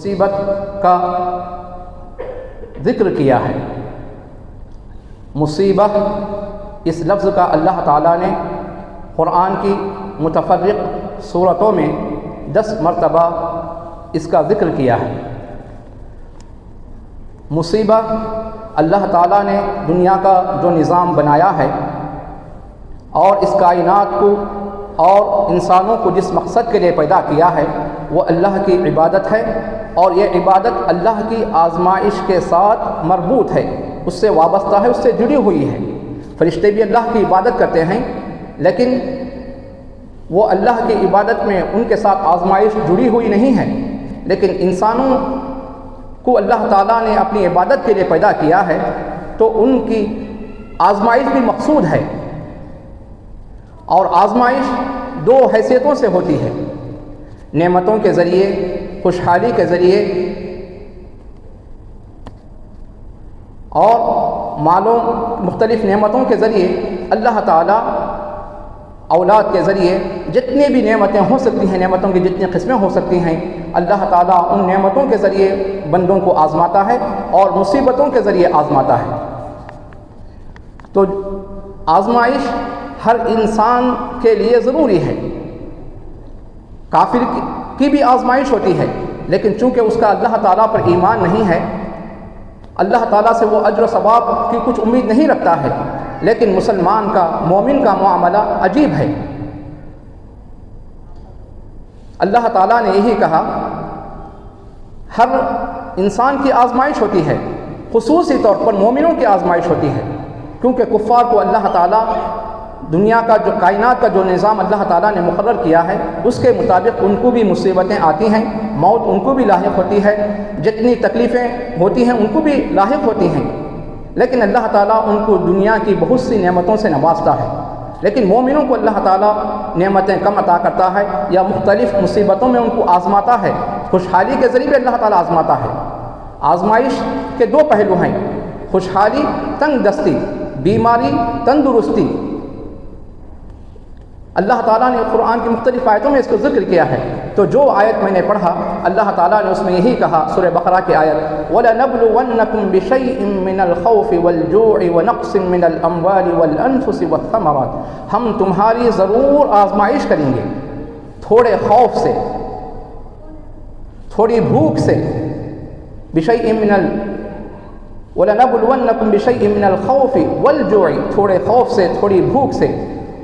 مصیبت کا ذکر کیا ہے۔ مصیبت اس لفظ کا اللہ تعالیٰ نے قرآن کی متفرق صورتوں میں 10 مرتبہ اس کا ذکر کیا ہے۔ مصیبت اللہ تعالیٰ نے دنیا کا جو نظام بنایا ہے اور اس کائنات کو اور انسانوں کو جس مقصد کے لیے پیدا کیا ہے وہ اللہ کی عبادت ہے، اور یہ عبادت اللہ کی آزمائش کے ساتھ مربوط ہے، اس سے وابستہ ہے، اس سے جڑی ہوئی ہے۔ فرشتے بھی اللہ کی عبادت کرتے ہیں، لیکن وہ اللہ کی عبادت میں ان کے ساتھ آزمائش جڑی ہوئی نہیں ہے، لیکن انسانوں کو اللہ تعالیٰ نے اپنی عبادت کے لیے پیدا کیا ہے تو ان کی آزمائش بھی مقصود ہے، اور آزمائش 2 حیثیتوں سے ہوتی ہے، نعمتوں کے ذریعے، خوشحالی کے ذریعے، اور مالوں مختلف نعمتوں کے ذریعے اللہ تعالیٰ اولاد کے ذریعے جتنی بھی نعمتیں ہو سکتی ہیں، نعمتوں کی جتنی قسمیں ہو سکتی ہیں، اللہ تعالیٰ ان نعمتوں کے ذریعے بندوں کو آزماتا ہے اور مصیبتوں کے ذریعے آزماتا ہے۔ تو آزمائش ہر انسان کے لیے ضروری ہے۔ کافر کی بھی آزمائش ہوتی ہے، لیکن چونکہ اس کا اللہ تعالیٰ پر ایمان نہیں ہے، اللہ تعالیٰ سے وہ اجر و ثواب کی کچھ امید نہیں رکھتا ہے، لیکن مسلمان کا، مومن کا معاملہ عجیب ہے۔ اللہ تعالیٰ نے یہی کہا ہر انسان کی آزمائش ہوتی ہے، خصوصی طور پر مومنوں کی آزمائش ہوتی ہے، کیونکہ کفار کو اللہ تعالیٰ دنیا کا جو کائنات کا جو نظام اللہ تعالیٰ نے مقرر کیا ہے اس کے مطابق ان کو بھی مصیبتیں آتی ہیں، موت ان کو بھی لاحق ہوتی ہے، جتنی تکلیفیں ہوتی ہیں ان کو بھی لاحق ہوتی ہیں، لیکن اللہ تعالیٰ ان کو دنیا کی بہت سی نعمتوں سے نوازتا ہے۔ لیکن مومنوں کو اللہ تعالیٰ نعمتیں کم عطا کرتا ہے یا مختلف مصیبتوں میں ان کو آزماتا ہے، خوشحالی کے ذریعے اللہ تعالیٰ آزماتا ہے۔ آزمائش کے 2 پہلو ہیں، خوشحالی، تنگ دستی، بیماری، تندرستی۔ اللہ تعالیٰ نے قرآن کی مختلف آیتوں میں اس کو ذکر کیا ہے، تو جو آیت میں نے پڑھا اللہ تعالیٰ نے اس میں یہی کہا، سورہ بقرہ کی آیت وَلَنَبْلُوَنَّكُمْ بِشَيْءٍ مِّنَ الْخَوْفِ وَالْجُوعِ وَنَقْصٍ مِّنَ الْأَمْوَالِ وَالْأَنفُسِ وَالثَّمَرَاتِ، ہم تمہاری ضرور آزمائش کریں گے، تھوڑے خوف سے، تھوڑی بھوک سے، وَلَنَبْلُوَنَّكُمْ بِشَيْءٍ مِّنَ الْخَوْفِ وَالْجُوعِ، تھوڑے خوف سے، تھوڑی بھوک سے،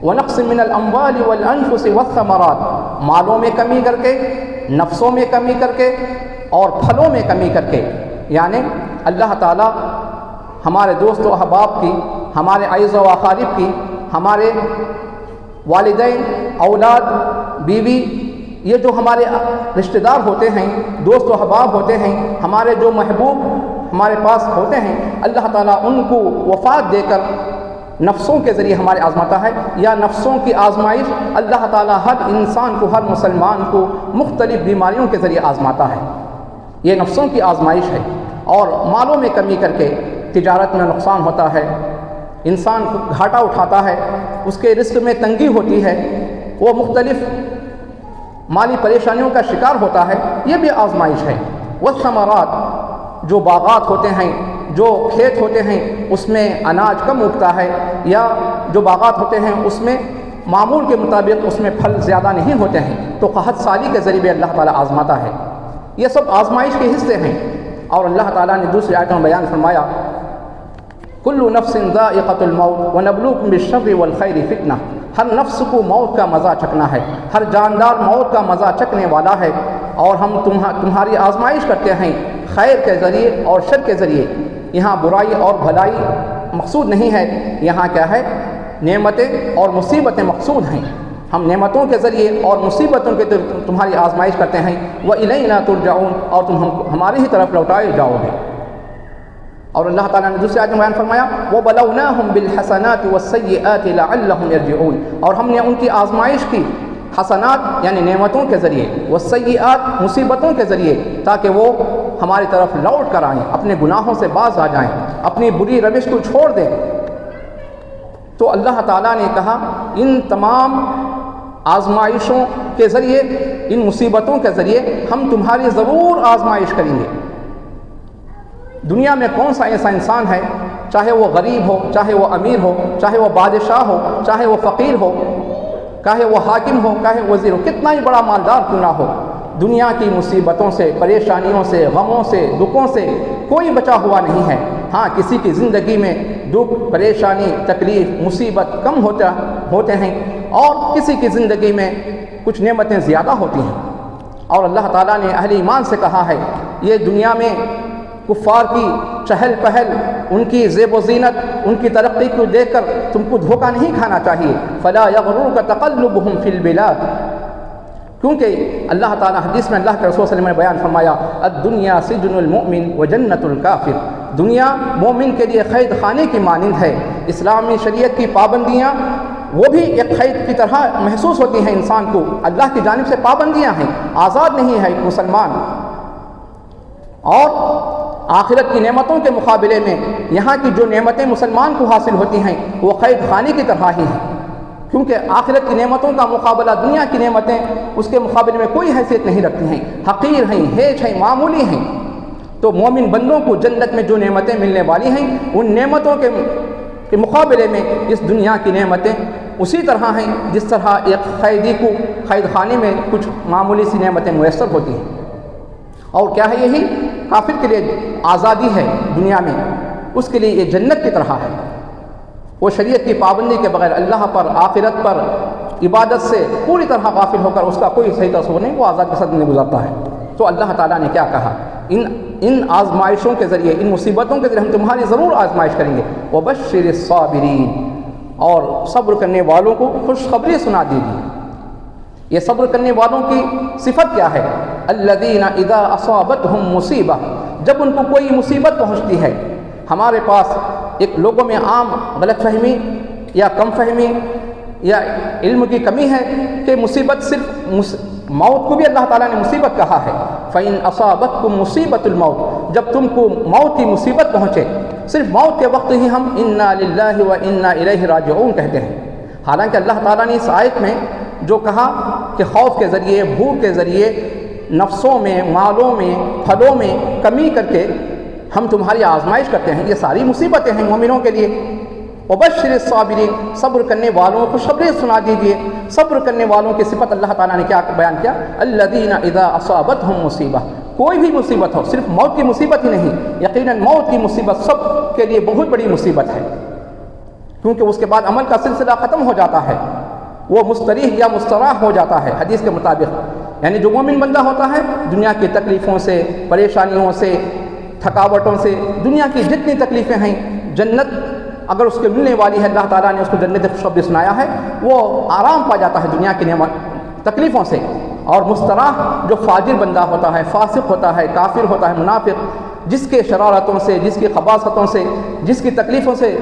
وَنَقْصٍ مِّنَ الْأَمْوَالِ وَالْأَنفُسِ وَالثَّمَرَاتِ، مالوں میں کمی کر کے، نفسوں میں کمی کر کے، اور پھلوں میں کمی کر کے۔ یعنی اللہ تعالیٰ ہمارے دوست و احباب کی، ہمارے عزیز و اقارب کی، ہمارے والدین، اولاد، بیوی، یہ جو ہمارے رشتہ دار ہوتے ہیں، دوست و احباب ہوتے ہیں، ہمارے جو محبوب ہمارے پاس ہوتے ہیں، اللہ تعالیٰ ان کو وفات دے کر نفسوں کے ذریعے ہمارے آزماتا ہے، یا نفسوں کی آزمائش اللہ تعالیٰ ہر انسان کو، ہر مسلمان کو مختلف بیماریوں کے ذریعے آزماتا ہے، یہ نفسوں کی آزمائش ہے۔ اور مالوں میں کمی کر کے، تجارت میں نقصان ہوتا ہے، انسان گھاٹا اٹھاتا ہے، اس کے رزق میں تنگی ہوتی ہے، وہ مختلف مالی پریشانیوں کا شکار ہوتا ہے، یہ بھی آزمائش ہے۔ والثمرات، جو باغات ہوتے ہیں، جو کھیت ہوتے ہیں اس میں اناج کم اگتا ہے، یا جو باغات ہوتے ہیں اس میں معمول کے مطابق اس میں پھل زیادہ نہیں ہوتے ہیں، تو قحط سالی کے ذریعے اللہ تعالیٰ آزماتا ہے۔ یہ سب آزمائش کے حصے ہیں۔ اور اللہ تعالیٰ نے دوسری آیت میں بیان فرمایا کل نفس ذائقۃ الموت ونبلوکم بالشر والخیر فتنہ، ہر نفس کو موت کا مزہ چکھنا ہے، ہر جاندار موت کا مزہ چکھنے والا ہے، اور ہم تمہاری آزمائش کرتے ہیں خیر کے ذریعے اور شر کے ذریعے۔ یہاں برائی اور بھلائی مقصود نہیں ہے، یہاں کیا ہے، نعمتیں اور مصیبتیں مقصود ہیں۔ ہم نعمتوں کے ذریعے اور مصیبتوں کے تمہاری آزمائش کرتے ہیں، وَإِلَيْنَا تُرْجَعُونَ، اور تم ہماری ہی طرف لوٹائے جاؤ گے۔ اور اللہ تعالیٰ نے دوسری آیت میں بیان فرمایا وَبَلَوْنَاهُمْ بِالْحَسَنَاتِ وَالسَّيِّئَاتِ لَعَلَّهُمْ يَرْجِعُونَ، اور ہم نے ان کی آزمائش کی حسنات یعنی نعمتوں کے ذریعے، والسیئات مصیبتوں کے ذریعے، تاکہ وہ ہماری طرف لوٹ کر آئیں، اپنے گناہوں سے باز آ جائیں، اپنی بری روش کو چھوڑ دیں۔ تو اللہ تعالیٰ نے کہا ان تمام آزمائشوں کے ذریعے ان مصیبتوں کے ذریعے ہم تمہاری ضرور آزمائش کریں گے۔ دنیا میں کون سا ایسا انسان ہے، چاہے وہ غریب ہو، چاہے وہ امیر ہو، چاہے وہ بادشاہ ہو، چاہے وہ فقیر ہو، چاہے وہ حاکم ہو، چاہے وزیر ہو، کتنا ہی بڑا مالدار کیوں نہ ہو، دنیا کی مصیبتوں سے، پریشانیوں سے، غموں سے، دکھوں سے کوئی بچا ہوا نہیں ہے۔ ہاں، کسی کی زندگی میں دکھ، پریشانی، تکلیف، مصیبت کم ہوتے ہیں، اور کسی کی زندگی میں کچھ نعمتیں زیادہ ہوتی ہیں۔ اور اللہ تعالیٰ نے اہل ایمان سے کہا ہے، یہ دنیا میں کفار کی چہل پہل، ان کی زیب و زینت، ان کی ترقی کو دیکھ کر تم کو دھوکہ نہیں کھانا چاہیے۔ فلا یغررک تقلبهم فی البلاد، کیونکہ اللہ تعالیٰ حدیث میں اللہ کے رسول صلی اللہ علیہ وسلم نے بیان فرمایا، الدنیا سجن المؤمن وجنت الکافر، دنیا مومن کے لیے قید خانے کی مانند ہے۔ اسلامی شریعت کی پابندیاں وہ بھی ایک قید کی طرح محسوس ہوتی ہیں انسان کو، اللہ کی جانب سے پابندیاں ہیں، آزاد نہیں ہے ایک مسلمان۔ اور آخرت کی نعمتوں کے مقابلے میں یہاں کی جو نعمتیں مسلمان کو حاصل ہوتی ہیں وہ قید خانے کی طرح ہی ہیں، کیونکہ آخرت کی نعمتوں کا مقابلہ دنیا کی نعمتیں اس کے مقابلے میں کوئی حیثیت نہیں رکھتی ہیں، حقیر ہیں، ہیچ ہیں، معمولی ہیں۔ تو مومن بندوں کو جنت میں جو نعمتیں ملنے والی ہیں ان نعمتوں کے مقابلے میں اس دنیا کی نعمتیں اسی طرح ہیں جس طرح ایک قیدی کو قید خانے میں کچھ معمولی سی نعمتیں میسر ہوتی ہیں۔ اور کیا ہے، یہی کافر کے لیے آزادی ہے دنیا میں، اس کے لیے یہ جنت کی طرح ہے۔ وہ شریعت کی پابندی کے بغیر اللہ پر، آخرت پر، عبادت سے پوری طرح غافل ہو کر اس کا کوئی صحیح تصور نہیں، وہ آزاد کے ساتھ نہیں گزرتا ہے۔ تو اللہ تعالیٰ نے کیا کہا، ان آزمائشوں کے ذریعے، ان مصیبتوں کے ذریعے ہم تمہاری ضرور آزمائش کریں گے۔ وبشر الصابرین، اور صبر کرنے والوں کو خوشخبری سنا دیجیے۔ یہ صبر کرنے والوں کی صفت کیا ہے؟ الذین اذا اصابتہم مصیبہ، جب ان کو کوئی مصیبت پہنچتی ہے۔ ہمارے پاس ایک لوگوں میں عام غلط فہمی یا کم فہمی یا علم کی کمی ہے کہ مصیبت صرف موت کو بھی اللہ تعالیٰ نے مصیبت کہا ہے۔ فَإِنْ أَصَابَتْكُمْ مُصِيبَةُ الْمَوْتِ، جب تم کو موت کی مصیبت پہنچے، صرف موت کے وقت ہی ہم اِنَّا لِلَّهِ وَإِنَّا إِلَيْهِ رَاجِعُونَ کہتے ہیں۔ حالانکہ اللہ تعالیٰ نے اس آیت میں جو کہا کہ خوف کے ذریعے، بھوک کے ذریعے، نفسوں میں، مالوں میں، پھلوں میں کمی کر کے ہم تمہاری آزمائش کرتے ہیں، یہ ساری مصیبتیں ہیں مومنوں کے لیے۔ وبشر الصابرین، صبر کرنے والوں کو خوشخبری سنا دیجیے۔ صبر کرنے والوں کی صفت اللہ تعالیٰ نے کیا بیان کیا؟ الذین اذا اصابتہم مصیبہ، کوئی بھی مصیبت ہو، صرف موت کی مصیبت ہی نہیں، یقیناً موت کی مصیبت سب کے لیے بہت بڑی مصیبت ہے، کیونکہ اس کے بعد عمل کا سلسلہ ختم ہو جاتا ہے، وہ مستریح یا مستراح ہو جاتا ہے حدیث کے مطابق۔ یعنی جو مومن بندہ ہوتا ہے دنیا کی تکلیفوں سے، پریشانیوں سے، تھکاوٹوں سے، دنیا کی جتنی تکلیفیں ہیں، جنت اگر اس کے ملنے والی ہے، اللہ تعالیٰ نے اس کو جنت خوشخبری سنایا ہے، وہ آرام پا جاتا ہے دنیا کی تکلیفوں سے۔ اور مستراح جو فاجر بندہ ہوتا ہے، فاسق ہوتا ہے، کافر ہوتا ہے، منافق، جس کے شرارتوں سے، جس کی خباثتوں سے، جس کی تکلیفوں سے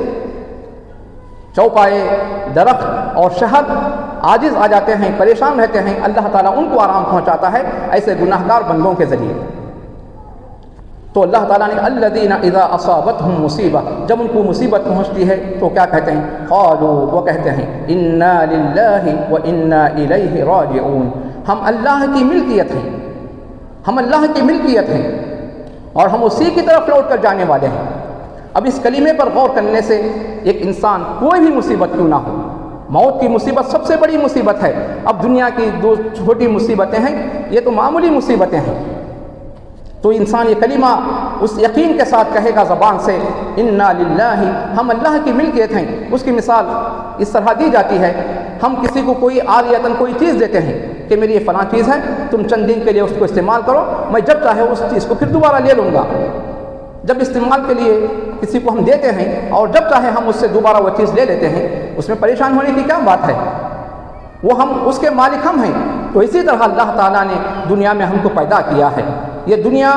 چوپائے، درخت اور شہد عاجز آ جاتے ہیں، پریشان رہتے ہیں، اللہ تعالیٰ ان کو آرام پہنچاتا ہے ایسے گناہگار بندوں کے ذریعے۔ تو اللہ تعالیٰ نے الذین اذا اصابتہم مصیبہ، جب ان کو مصیبت پہنچتی ہے تو کیا کہتے ہیں؟ قالوا، وہ کہتے ہیں انا للہ وانا الیہ راجعون، ہم اللہ کی ملکیت ہیں، ہم اللہ کی ملکیت ہیں اور ہم اسی کی طرف لوٹ کر جانے والے ہیں۔ اب اس کلمے پر غور کرنے سے ایک انسان کوئی بھی مصیبت کیوں نہ ہو، موت کی مصیبت سب سے بڑی مصیبت ہے، اب دنیا کی دو چھوٹی مصیبتیں ہیں، یہ تو معمولی مصیبتیں ہیں، تو انسان یہ کلمہ اس یقین کے ساتھ کہے گا زبان سے، انا للہ، ہم اللہ کی ملکیت ہیں۔ اس کی مثال اس طرح دی جاتی ہے، ہم کسی کو کوئی عاریتاً کوئی چیز دیتے ہیں کہ میری یہ فلاں چیز ہے، تم چند دن کے لیے اس کو استعمال کرو، میں جب چاہے اس چیز کو پھر دوبارہ لے لوں گا۔ جب استعمال کے لیے کسی کو ہم دیتے ہیں اور جب چاہے ہم اس سے دوبارہ وہ چیز لے لیتے ہیں، اس میں پریشان ہونے کی کیا بات ہے؟ وہ ہم اس کے مالک ہم ہیں۔ تو اسی طرح اللہ تعالیٰ نے دنیا میں ہم کو پیدا کیا ہے، یہ دنیا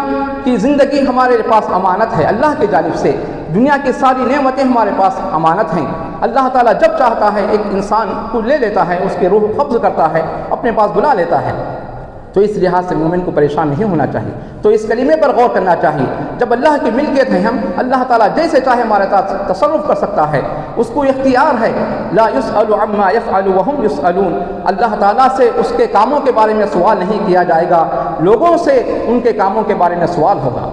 کی زندگی ہمارے پاس امانت ہے اللہ کی جانب سے، دنیا کی ساری نعمتیں ہمارے پاس امانت ہیں۔ اللہ تعالیٰ جب چاہتا ہے ایک انسان کو لے لیتا ہے، اس کی روح قبض کرتا ہے، اپنے پاس بلا لیتا ہے، تو اس لحاظ سے مومن کو پریشان نہیں ہونا چاہیے۔ تو اس کلمے پر غور کرنا چاہیے، جب اللہ کی ملکیت ہے ہم، اللہ تعالیٰ جیسے چاہے ہمارے ساتھ تصرف کر سکتا ہے، اس کو اختیار ہے. لا يسأل عما يفعل وهم يسألون. اللہ تعالیٰ سے اس کے کاموں کے بارے میں سوال نہیں کیا جائے گا، لوگوں سے ان کے کاموں کے بارے میں سوال ہوگا.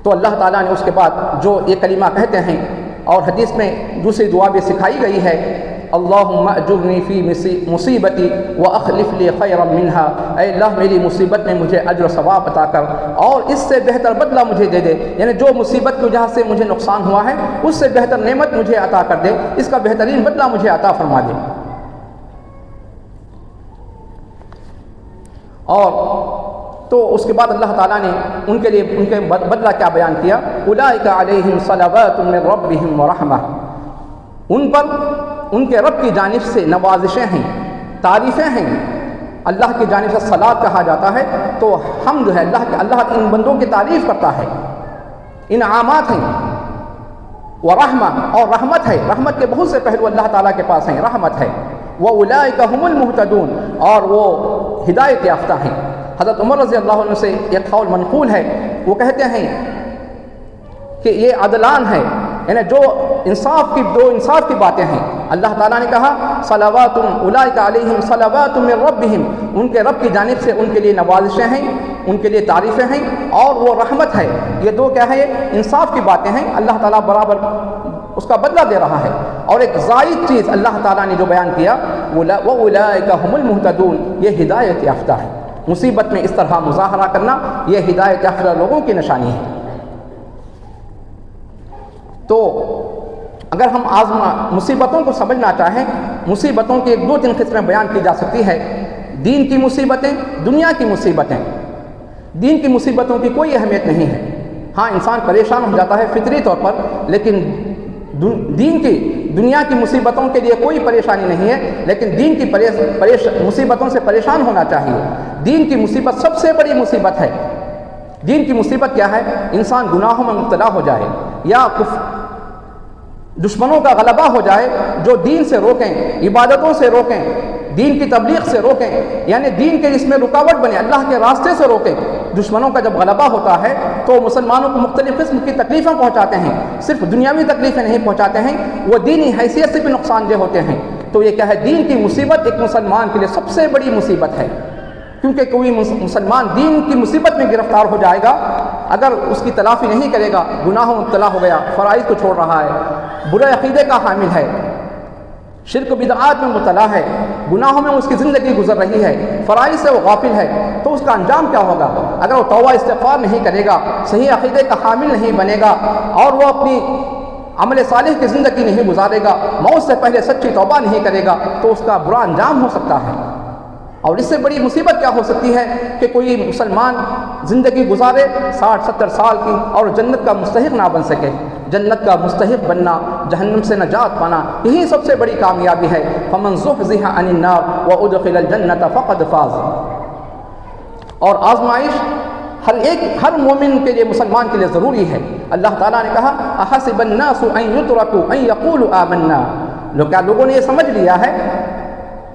تو اللہ تعالیٰ نے اس کے بعد جو یہ کلمہ کہتے ہیں، اور حدیث میں دوسری دعا بھی سکھائی گئی ہے، اللہم اجرنی فی مصیبتی واخلف لی خیرا منہا. اے اللہ میری مصیبت میں مجھے اجر و ثواب عطا کر اور اس سے بہتر بدلہ مجھے دے دے. یعنی جو مصیبت کی وجہ سے مجھے نقصان ہوا ہے اس سے بہتر نعمت مجھے عطا کر دے، اس کا بہترین بدلہ مجھے عطا فرما دے. اور تو اس کے بعد اللہ تعالیٰ نے ان کے لیے ان کے بدلہ کیا بیان کیا، اولئک علیہم صلوات من ربہم ورحمہ. ان پر ان کے رب کی جانب سے نوازشیں ہیں، تعریفیں ہیں. اللہ کی جانب سے صلاۃ کہا جاتا ہے تو حمد ہے، اللہ ان بندوں کی تعریف کرتا ہے، انعامات ہیں. ورحمہ، اور رحمت ہے. رحمت کے بہت سے پہلو اللہ تعالیٰ کے پاس ہیں، رحمت ہے. وَأُولَئِكَ هُمُ الْمُهْتَدُونَ، اور وہ ہدایت یافتہ ہیں. حضرت عمر رضی اللہ عنہ سے ایک قول منقول ہے، وہ کہتے ہیں کہ یہ عدلان ہے، یعنی جو انصاف کی باتیں ہیں. اللہ تعالیٰ نے کہا صلوات اولئک علیہم صلوات من ربہم، ان کے رب کی جانب سے ان کے لیے نوازشیں ہیں، ان کے لیے تعریفیں ہیں، اور وہ رحمت ہے. یہ دو کیا ہے، انصاف کی باتیں ہیں. اللہ تعالیٰ برابر اس کا بدلہ دے رہا ہے. اور ایک زائد چیز اللہ تعالیٰ نے جو بیان کیا، وَأُولَئِكَ هُمُ الْمُهْتَدُونَ، یہ ہدایت یافتہ ہے. مصیبت میں اس طرح مظاہرہ کرنا یہ ہدایت یافتہ لوگوں کی نشانی ہے. تو اگر ہم مصیبتوں کو سمجھنا چاہیں، مصیبتوں کی 2-3 قسمیں بیان کی جا سکتی ہے. دین کی مصیبتیں، دنیا کی مصیبتیں. دین کی مصیبتوں کی کوئی اہمیت نہیں ہے. ہاں انسان پریشان ہو جاتا ہے فطری طور پر، لیکن دنیا کی مصیبتوں کے لیے کوئی پریشانی نہیں ہے. لیکن دین کی مصیبتوں سے پریشان ہونا چاہیے. دین کی مصیبت سب سے بڑی مصیبت ہے. دین کی مصیبت کیا ہے؟ انسان گناہوں میں مبتلا ہو جائے، یا دشمنوں کا غلبہ ہو جائے جو دین سے روکیں، عبادتوں سے روکیں، دین کی تبلیغ سے روکیں، یعنی دین کے جس میں رکاوٹ بنے، اللہ کے راستے سے روکیں. دشمنوں کا جب غلبہ ہوتا ہے تو مسلمانوں کو مختلف قسم کی تکلیفیں پہنچاتے ہیں. صرف دنیاوی تکلیفیں نہیں پہنچاتے ہیں، وہ دینی حیثیت سے بھی نقصان دہ ہوتے ہیں. تو یہ کیا ہے، دین کی مصیبت ایک مسلمان کے لیے سب سے بڑی مصیبت ہے. کیونکہ کوئی مسلمان دین کی مصیبت میں گرفتار ہو جائے گا اگر اس کی تلافی نہیں کرے گا. گناہوں میں مبتلا ہو گیا، فرائض کو چھوڑ رہا ہے، برے عقیدے کا حامل ہے، شرک و بدعات میں مبتلا ہے، گناہوں میں اس کی زندگی گزر رہی ہے، فرائض سے وہ غافل ہے، تو اس کا انجام کیا ہوگا؟ اگر وہ توبہ استغفار نہیں کرے گا، صحیح عقیدے کا حامل نہیں بنے گا، اور وہ اپنی عمل صالح کی زندگی نہیں گزارے گا، موت سے پہلے سچی توبہ نہیں کرے گا، تو اس کا برا انجام ہو سکتا ہے. اور اس سے بڑی مصیبت کیا ہو سکتی ہے کہ کوئی مسلمان زندگی گزارے 60-70 سال کی اور جنت کا مستحق نہ بن سکے. جنت کا مستحق بننا، جہنم سے نجات پانا، یہی سب سے بڑی کامیابی ہے. فمن زحزح عن النار وادخل الجنة فقد فاز. اور آزمائش ہر مومن کے لیے، مسلمان کے لیے ضروری ہے. اللہ تعالیٰ نے کہا احسب الناس ان يتركوا ان يقولوا آمنا. کیا لوگوں نے یہ سمجھ لیا ہے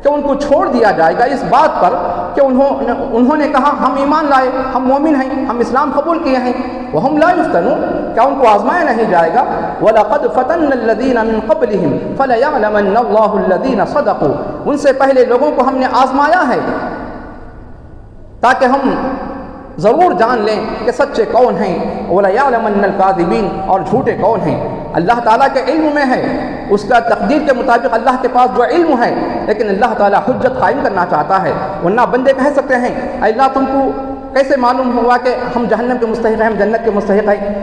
کہ ان کو چھوڑ دیا جائے گا اس بات پر کہ انہوں نے کہا ہم ایمان لائے، ہم مومن ہیں، ہم اسلام قبول کیے ہیں. وہم لا یفتنون، کیا ان کو آزمایا نہیں جائے گا؟ وَلَقَدْ فَتَنَّ الَّذِينَ مِن قَبْلِهِمْ فَلَيَعْلَمَنَّ اللَّهُ الَّذِينَ صَدَقُوا. ان سے پہلے لوگوں کو ہم نے آزمایا ہے تاکہ ہم ضرور جان لیں کہ سچے کون ہیں، وَلَيَعْلَمَنَّ الْكَاذِبِينَ، اور جھوٹے کون ہیں. اللہ تعالیٰ کے علم میں ہے، اس کا تقدیر کے مطابق اللہ کے پاس جو علم ہے، لیکن اللہ تعالیٰ حجت قائم کرنا چاہتا ہے. ورنہ بندے کہہ سکتے ہیں اے اللہ تم کو کیسے معلوم ہوا کہ ہم جہنم کے مستحق ہیں، ہم جنت کے مستحق ہیں؟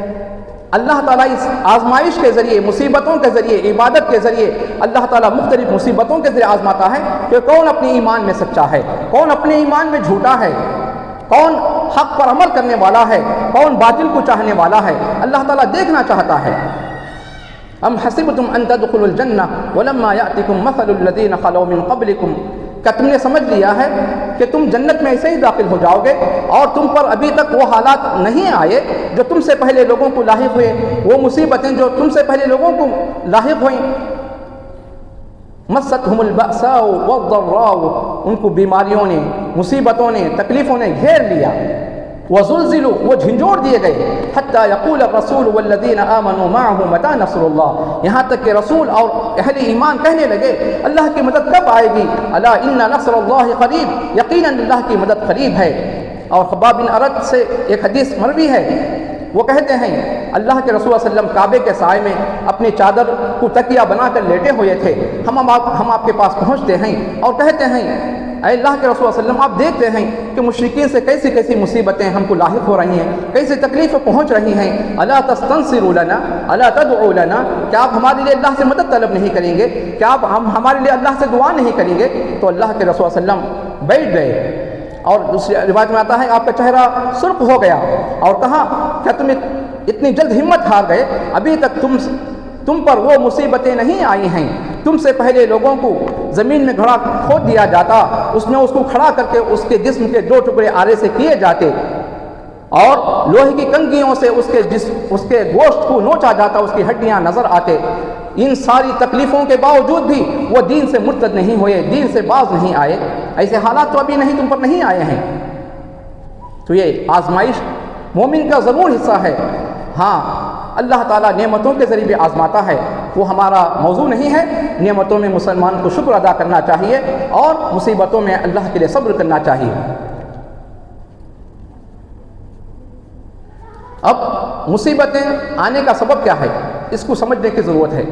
اللہ تعالیٰ اس آزمائش کے ذریعے، مصیبتوں کے ذریعے، عبادت کے ذریعے اللہ تعالیٰ مختلف مصیبتوں کے ذریعے آزماتا ہے کہ کون اپنے ایمان میں سچا ہے، کون اپنے ایمان میں جھوٹا ہے، کون حق پر عمل کرنے والا ہے، کون باطل کو چاہنے والا ہے. اللہ تعالیٰ دیکھنا چاہتا ہے. ام حسبتم ان تدخلوا الجنہ ولما یأتکم مثل الذین خلوا من قبلکم. کیا تم نے سمجھ لیا ہے کہ تم جنت میں ایسے ہی داخل ہو جاؤ گے اور تم پر ابھی تک وہ حالات نہیں آئے جو تم سے پہلے لوگوں کو لاحق ہوئے، وہ مصیبتیں جو تم سے پہلے لوگوں کو لاحق ہوئیں؟ مستہم البأساء والضراء، ان کو بیماریوں نے، مصیبتوں نے، تکلیفوں نے گھیر لیا. وزلزلوا، وہ جھنجھوڑ دیے گئے، حتی یقول الرسول والذین آمنوا معه متی نصر اللہ، یہاں تک کہ رسول اور اہل ایمان کہنے لگے اللہ کی مدد کب آئے گی، الا ان نصر اللہ قریب، یقیناً اللہ کی مدد قریب ہے۔ اور خباب بن ارد سے ایک حدیث مروی ہے، وہ کہتے ہیں اللہ کے رسول صلی اللہ علیہ وسلم کعبے کے سائے میں اپنی چادر کو تکیہ بنا کر لیٹے ہوئے تھے، ہم آپ کے پاس پہنچتے ہیں اور کہتے ہیں اے اللہ کے رسول صلی اللہ علیہ وسلم، آپ دیکھتے ہیں کہ مشرکین سے کیسی کیسی مصیبتیں ہم کو لاحق ہو رہی ہیں، کیسی تکلیفیں پہنچ رہی ہیں، الا تستنصروا لنا الا تدعوا لنا، کیا آپ ہمارے لیے اللہ سے مدد طلب نہیں کریں گے، کیا آپ ہمارے لیے اللہ سے دعا نہیں کریں گے؟ تو اللہ کے رسول صلی اللہ علیہ وسلم بیٹھ گئے، اور دوسری روایت میں آتا ہے آپ کا چہرہ سرخ ہو گیا، اور کہا کیا تم اتنی جلد ہمت ہار گئے، ابھی تک تم پر وہ مصیبتیں نہیں آئی ہیں، تم سے پہلے لوگوں کو زمین میں گھڑا کھود دیا جاتا، اس میں اس کو کھڑا کر کے اس کے جسم کے 2 ٹکڑے آرے سے کیے جاتے، اور لوہے کی کنگھیوں سے اس کے گوشت کو نوچا جاتا، اس کی ہڈیاں نظر آتے۔ ان ساری تکلیفوں کے باوجود بھی وہ دین سے مرتد نہیں ہوئے، دین سے باز نہیں آئے، ایسے حالات تو ابھی تم پر نہیں آئے ہیں۔ تو یہ آزمائش مومن کا ضرور حصہ ہے، ہاں اللہ تعالیٰ نعمتوں کے ذریعے بھی آزماتا ہے، وہ ہمارا موضوع نہیں ہے۔ نعمتوں میں مسلمان کو شکر ادا کرنا چاہیے اور مصیبتوں میں اللہ کے لیے صبر کرنا چاہیے۔ اب مصیبتیں آنے کا سبب کیا ہے، اس کو سمجھنے کی ضرورت ہے۔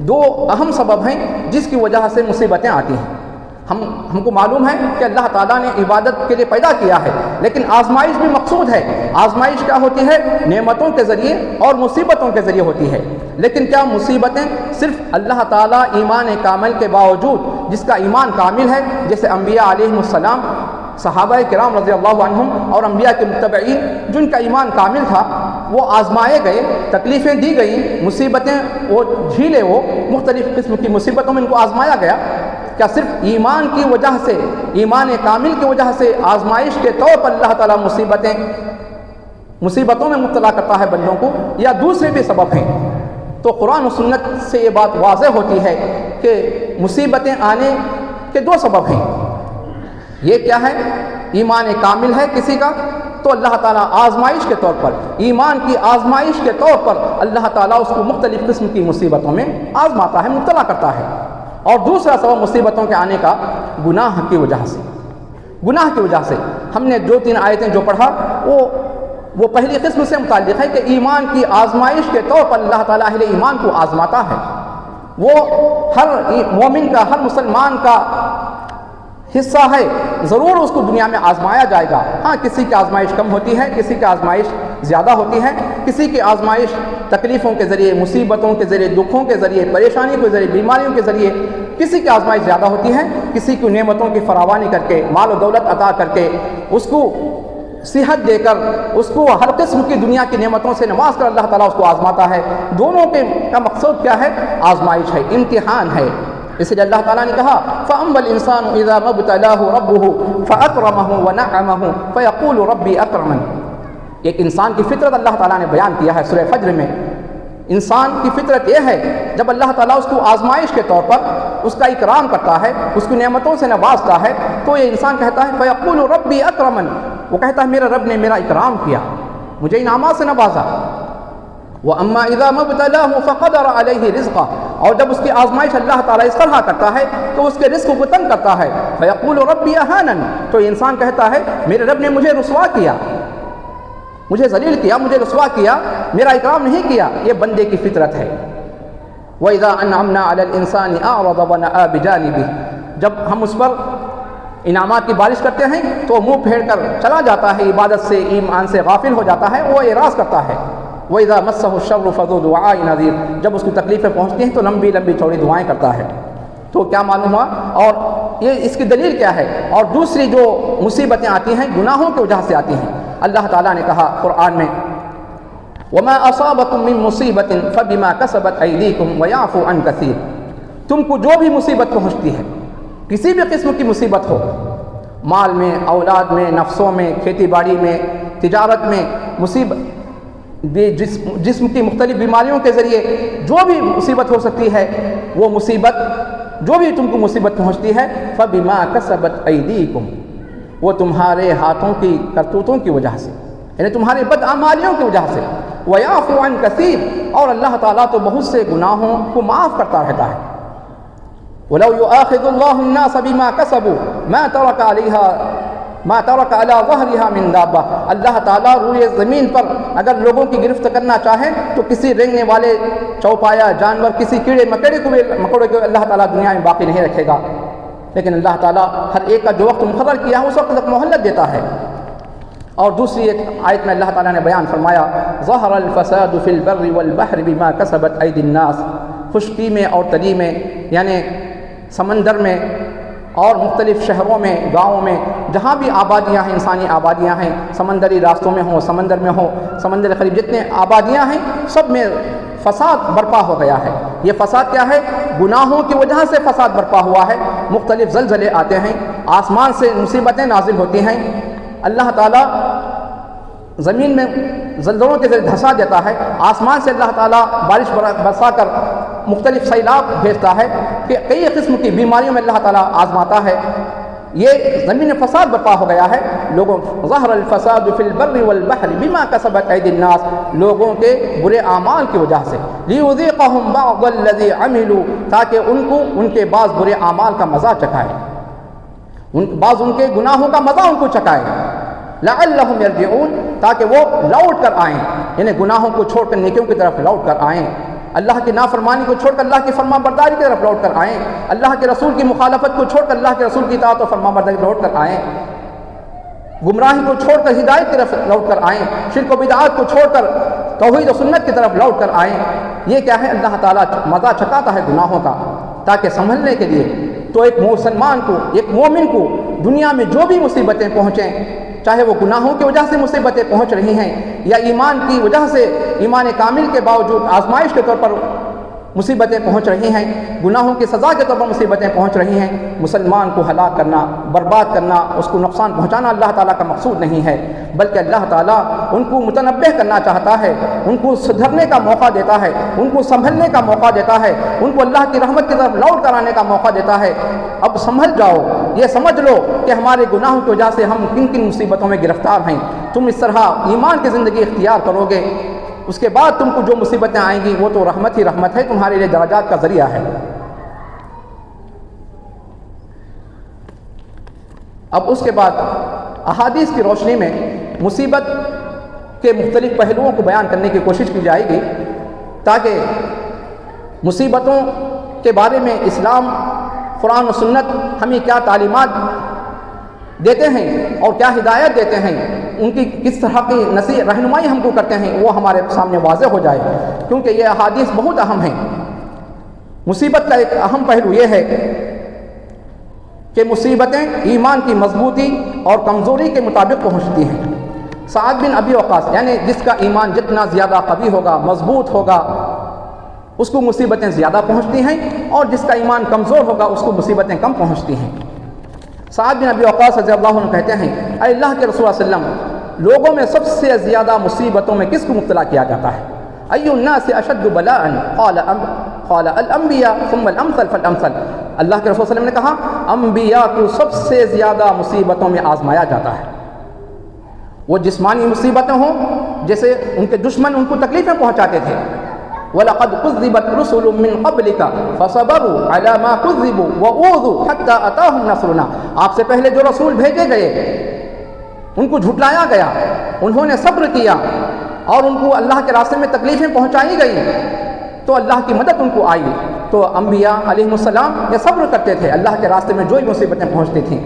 2 اہم سبب ہیں جس کی وجہ سے مصیبتیں آتی ہیں۔ ہم کو معلوم ہے کہ اللہ تعالیٰ نے عبادت کے لیے پیدا کیا ہے، لیکن آزمائش بھی مقصود ہے۔ آزمائش کیا ہوتی ہے؟ نعمتوں کے ذریعے اور مصیبتوں کے ذریعے ہوتی ہے۔ لیکن کیا مصیبتیں صرف اللہ تعالیٰ ایمان کامل کے باوجود، جس کا ایمان کامل ہے، جیسے انبیاء علیہ السلام، صحابہ کرام رضی اللہ عنہم اور انبیاء کے متبعین جن کا ایمان کامل تھا، وہ آزمائے گئے، تکلیفیں دی گئیں، مصیبتیں وہ جھیلے، وہ مختلف قسم کی مصیبتوں میں ان کو آزمایا گیا، کیا صرف ایمان کی وجہ سے، ایمان کامل کی وجہ سے آزمائش کے طور پر اللہ تعالیٰ مصیبتوں میں مبتلا کرتا ہے بندوں کو، یا دوسرے بھی سبب ہیں؟ تو قرآن و سنت سے یہ بات واضح ہوتی ہے کہ مصیبتیں آنے کے 2 سبب ہیں۔ یہ کیا ہے؟ ایمان کامل ہے کسی کا تو اللہ تعالیٰ آزمائش کے طور پر، ایمان کی آزمائش کے طور پر اللہ تعالیٰ اس کو مختلف قسم کی مصیبتوں میں آزماتا ہے، مبتلا کرتا ہے۔ اور دوسرا سبب مصیبتوں کے آنے کا گناہ کی وجہ سے، گناہ کی وجہ سے۔ ہم نے 2-3 آیتیں جو پڑھا وہ پہلی قسم سے متعلق ہے کہ ایمان کی آزمائش کے طور پر اللہ تعالیٰ اہل ایمان کو آزماتا ہے۔ وہ ہر مومن کا، ہر مسلمان کا حصہ ہے، ضرور اس کو دنیا میں آزمایا جائے گا۔ ہاں کسی کی آزمائش کم ہوتی ہے، کسی کی آزمائش زیادہ ہوتی ہے، کسی کی آزمائش تکلیفوں کے ذریعے، مصیبتوں کے ذریعے، دکھوں کے ذریعے، پریشانیوں کے ذریعے، بیماریوں کے ذریعے کسی کی آزمائش زیادہ ہوتی ہے، کسی کو نعمتوں کی فراوانی کر کے، مال و دولت عطا کر کے، اس کو صحت دے کر، اس کو ہر قسم کی دنیا کی نعمتوں سے نواز کر اللہ تعالیٰ اس کو آزماتا ہے۔ دونوں کا مقصد کیا ہے؟ آزمائش ہے، امتحان ہے۔ اس لیے اللہ تعالیٰ نے کہا فَأَمَّا الْإِنسَانُ إِذَا مَا ابْتَلَاهُ رَبُّهُ فَأَكْرَمَهُ وَنَعَّمَهُ فَيَقُولُ رَبِّي أَكْرَمَنِ۔ ایک انسان کی فطرت اللہ تعالیٰ نے بیان کیا ہے سورہ فجر میں۔ انسان کی فطرت یہ ہے جب اللہ تعالیٰ اس کو آزمائش کے طور پر اس کا اکرام کرتا ہے، اس کو نعمتوں سے نوازتا ہے، تو یہ انسان کہتا ہے فَيَقُولُ رَبِّي أَكْرَمَنِ، وہ کہتا ہے میرے رب نے میرا اکرام کیا، مجھے انعامات سے نوازا۔ وَأَمَّا إِذَا مَا ابْتَلَاهُ فَقَدَرَ عَلَيْهِ رِزْقَهُ، اور جب اس کی آزمائش اللہ تعالیٰ اس طرح کرتا ہے تو اس کے رزق کو تنگ کرتا ہے، فَيَقُولُ رَبِّي أَهَانَنِ، تو انسان کہتا ہے میرے رب نے مجھے رسوا کیا، مجھے ذلیل کیا، مجھے رسوا کیا، میرا اکرام نہیں کیا۔ یہ بندے کی فطرت ہے۔ وَإِذَا أَنْعَمْنَا عَلَى الْإِنسَانِ أَعْرَضَ وَنَأَىٰ بِجَانِبِهِ، جب ہم اس پر انعامات کی بارش کرتے ہیں تو منہ پھیر کر چلا جاتا ہے، عبادت سے، ایمان سے غافل ہو جاتا ہے، وہ اعراض کرتا ہے۔ وَإِذَا مَسَّهُ الشَّرُّ فَذُو دُعَاءٍ عَرِيضٍ، جب اس کو تکلیفیں پہنچتی ہیں تو لمبی لمبی چوڑی دعائیں کرتا ہے۔ تو کیا معلوم ہوا؟ اور یہ اس کی دلیل کیا ہے؟ اور دوسری جو مصیبتیں آتی ہیں گناہوں کی وجہ سے آتی ہیں۔ اللہ تعالیٰ نے کہا قرآن میں وَمَا أَصَابَكُم مِّن مُّصِيبَةٍ فَبِمَا كَسَبَتْ أَيْدِيكُمْ وَيَعْفُو عَن كَثِيرٍ، تم کو جو بھی مصیبت پہنچتی ہے، کسی بھی قسم کی مصیبت ہو، مال میں، اولاد میں، نفسوں میں، کھیتی باڑی میں، تجارت میں، مصیبت جسم کی مختلف بیماریوں کے ذریعے جو بھی مصیبت ہو سکتی ہے، وہ مصیبت جو بھی تم کو مصیبت پہنچتی ہے فَبِمَا كَسَبَتْ أَيْدِيكُمْ، وہ تمہارے ہاتھوں کی کرتوتوں کی وجہ سے، یعنی تمہاری بدعمالیوں کی وجہ سے، وَيَعْفُو عَنْ كَثِيرٍ، اور اللہ تعالیٰ تو بہت سے گناہوں کو معاف کرتا رہتا ہے۔ وَلَوْ يُؤَاخِذُ اللَّهُ النَّاسَ بِمَا كَسَبُوا مَا تَرَكَ عَلَى ظَهْرِهَا مِن دَابَّةٍ، اللہ تعالیٰ روئے زمین پر اگر لوگوں کی گرفت کرنا چاہے تو کسی رینگنے والے چوپایا جانور، کسی کیڑے مکوڑے کو اللہ تعالیٰ دنیا میں باقی نہیں رکھے گا، لیکن اللہ تعالیٰ ہر ایک کا جو وقت مقرر کیا ہے اس وقت تک مہلت دیتا ہے۔ اور دوسری ایک آیت میں اللہ تعالیٰ نے بیان فرمایا، ظَهَرَ الْفَسَادُ فِي الْبَرِّ وَالْبَحْرِ بِمَا كَسَبَتْ أَيْدِي النَّاسِ، خشکی میں اور تری میں، یعنی سمندر میں اور مختلف شہروں میں، گاؤں میں، جہاں بھی آبادیاں ہیں، انسانی آبادیاں ہیں، سمندری راستوں میں ہوں، سمندر میں ہوں، سمندر کے قریب جتنے آبادیاں ہیں سب میں فساد برپا ہو گیا ہے۔ یہ فساد کیا ہے؟ گناہوں کی وجہ سے فساد برپا ہوا ہے۔ مختلف زلزلے آتے ہیں، آسمان سے مصیبتیں نازل ہوتی ہیں، اللہ تعالیٰ زمین میں زلزلوں کے ذریعے دھسا دیتا ہے، آسمان سے اللہ تعالیٰ بارش برسا کر مختلف سیلاب بھیجتا ہے، کہ کئی قسم کی بیماریوں میں اللہ تعالیٰ آزماتا ہے۔ یہ زمین میں فساد برپا ہو گیا ہے۔ لوگوں ظہر الفساد فی البر والبحر بما کسبت ایدی الناس، لوگوں کے برے اعمال کی وجہ سے، لیذیقہم بعض الذی عملوا، تاکہ ان کے بعض برے اعمال کا مزہ چکھائے، بعض ان کے گناہوں کا مزہ ان کو چکھائے، لعلہم یرجعون، تاکہ وہ لوٹ کر آئیں، یعنی گناہوں کو چھوڑ کر نیکیوں کی طرف لوٹ کر آئیں، اللہ کی نافرمانی کو چھوڑ کر اللہ کی فرما برداری کی طرف لوٹ کر آئیں، اللہ کے رسول کی مخالفت کو چھوڑ کر اللہ کے رسول کی اطاعت و فرما برداری لوٹ کر آئیں، گمراہی کو چھوڑ کر ہدایت کی طرف لوٹ کر آئیں، شرک و بدعات کو چھوڑ کر توحید و سنت کی طرف لوٹ کر آئیں۔ یہ کیا ہے؟ اللہ تعالیٰ مزہ چکاتا ہے گناہوں کا، تاکہ سنبھلنے کے لیے تو ایک مسلمان کو، ایک مومن کو دنیا میں جو بھی مصیبتیں پہنچیں، چاہے وہ گناہوں کی وجہ سے مصیبتیں پہنچ رہی ہیں یا ایمان کی وجہ سے، ایمان کامل کے باوجود آزمائش کے طور پر مصیبتیں پہنچ رہی ہیں، گناہوں کی سزا کے طور پر مصیبتیں پہنچ رہی ہیں، مسلمان کو ہلاک کرنا، برباد کرنا، اس کو نقصان پہنچانا اللہ تعالیٰ کا مقصود نہیں ہے، بلکہ اللہ تعالیٰ ان کو متنبہ کرنا چاہتا ہے، ان کو سدھرنے کا موقع دیتا ہے، ان کو سنبھلنے کا موقع دیتا ہے، ان کو اللہ کی رحمت کی طرف لوٹ کر آنے کا موقع دیتا ہے۔ اب سنبھل جاؤ، یہ سمجھ لو کہ ہمارے گناہوں کی وجہ سے ہم کن کن مصیبتوں میں گرفتار ہیں، تم اس طرح ایمان کی زندگی اختیار کرو گے، اس کے بعد تم کو جو مصیبتیں آئیں گی وہ تو رحمت ہی رحمت ہے، تمہارے لیے درجات کا ذریعہ ہے۔ اب اس کے بعد احادیث کی روشنی میں مصیبت کے مختلف پہلوؤں کو بیان کرنے کی کوشش کی جائے گی، تاکہ مصیبتوں کے بارے میں اسلام، قرآن و سنت ہمیں کیا تعلیمات دیتے ہیں اور کیا ہدایت دیتے ہیں، ان کی کس طرح کی رہنمائی ہم کو کرتے ہیں، وہ ہمارے سامنے واضح ہو جائے، کیونکہ یہ احادیث بہت اہم ہیں۔ مصیبت کا ایک اہم پہلو یہ ہے کہ مصیبتیں ایمان کی مضبوطی اور کمزوری کے مطابق پہنچتی ہیں۔ سعد بن ابی وقاص، یعنی جس کا ایمان جتنا زیادہ قوی ہوگا، مضبوط ہوگا، اس کو مصیبتیں زیادہ پہنچتی ہیں، اور جس کا ایمان کمزور ہوگا اس کو مصیبتیں کم پہنچتی ہیں۔ سعد بن ابی وقاص رضی اللہ عنہ کہتے ہیں، اے اللہ کے رسول صلی اللہ علیہ وسلم، لوگوں میں سب سے زیادہ مصیبتوں میں کس کو مبتلا کیا جاتا ہے؟ ای الناس اشد بلاء قال الانبیاء ثم الامثل فالامثل، اللہ کے رسول صلی اللہ علیہ وسلم نے کہا انبیاء کو سب سے زیادہ مصیبتوں میں آزمایا جاتا ہے۔ وہ جسمانی مصیبتیں ہوں، جیسے ان کے دشمن ان کو تکلیفیں پہنچاتے تھے، وَلَقَدْ كُذِّبَتْ رُسُلٌ مِّن قَبْلِكَ فَصَبَرُوا عَلَىٰ مَا كُذِّبُوا وَأُوذُوا حَتَّىٰ أَتَاهُمْ نَصْرُنَا، آپ سے پہلے جو رسول بھیجے گئے ان کو جھٹلایا گیا، انہوں نے صبر کیا اور ان کو اللہ کے راستے میں تکلیفیں پہنچائی گئیں تو اللہ کی مدد ان کو آئی۔ تو انبیاء علیہ السلام یہ صبر کرتے تھے، اللہ کے راستے میں جو ہی مصیبتیں پہنچتی تھیں۔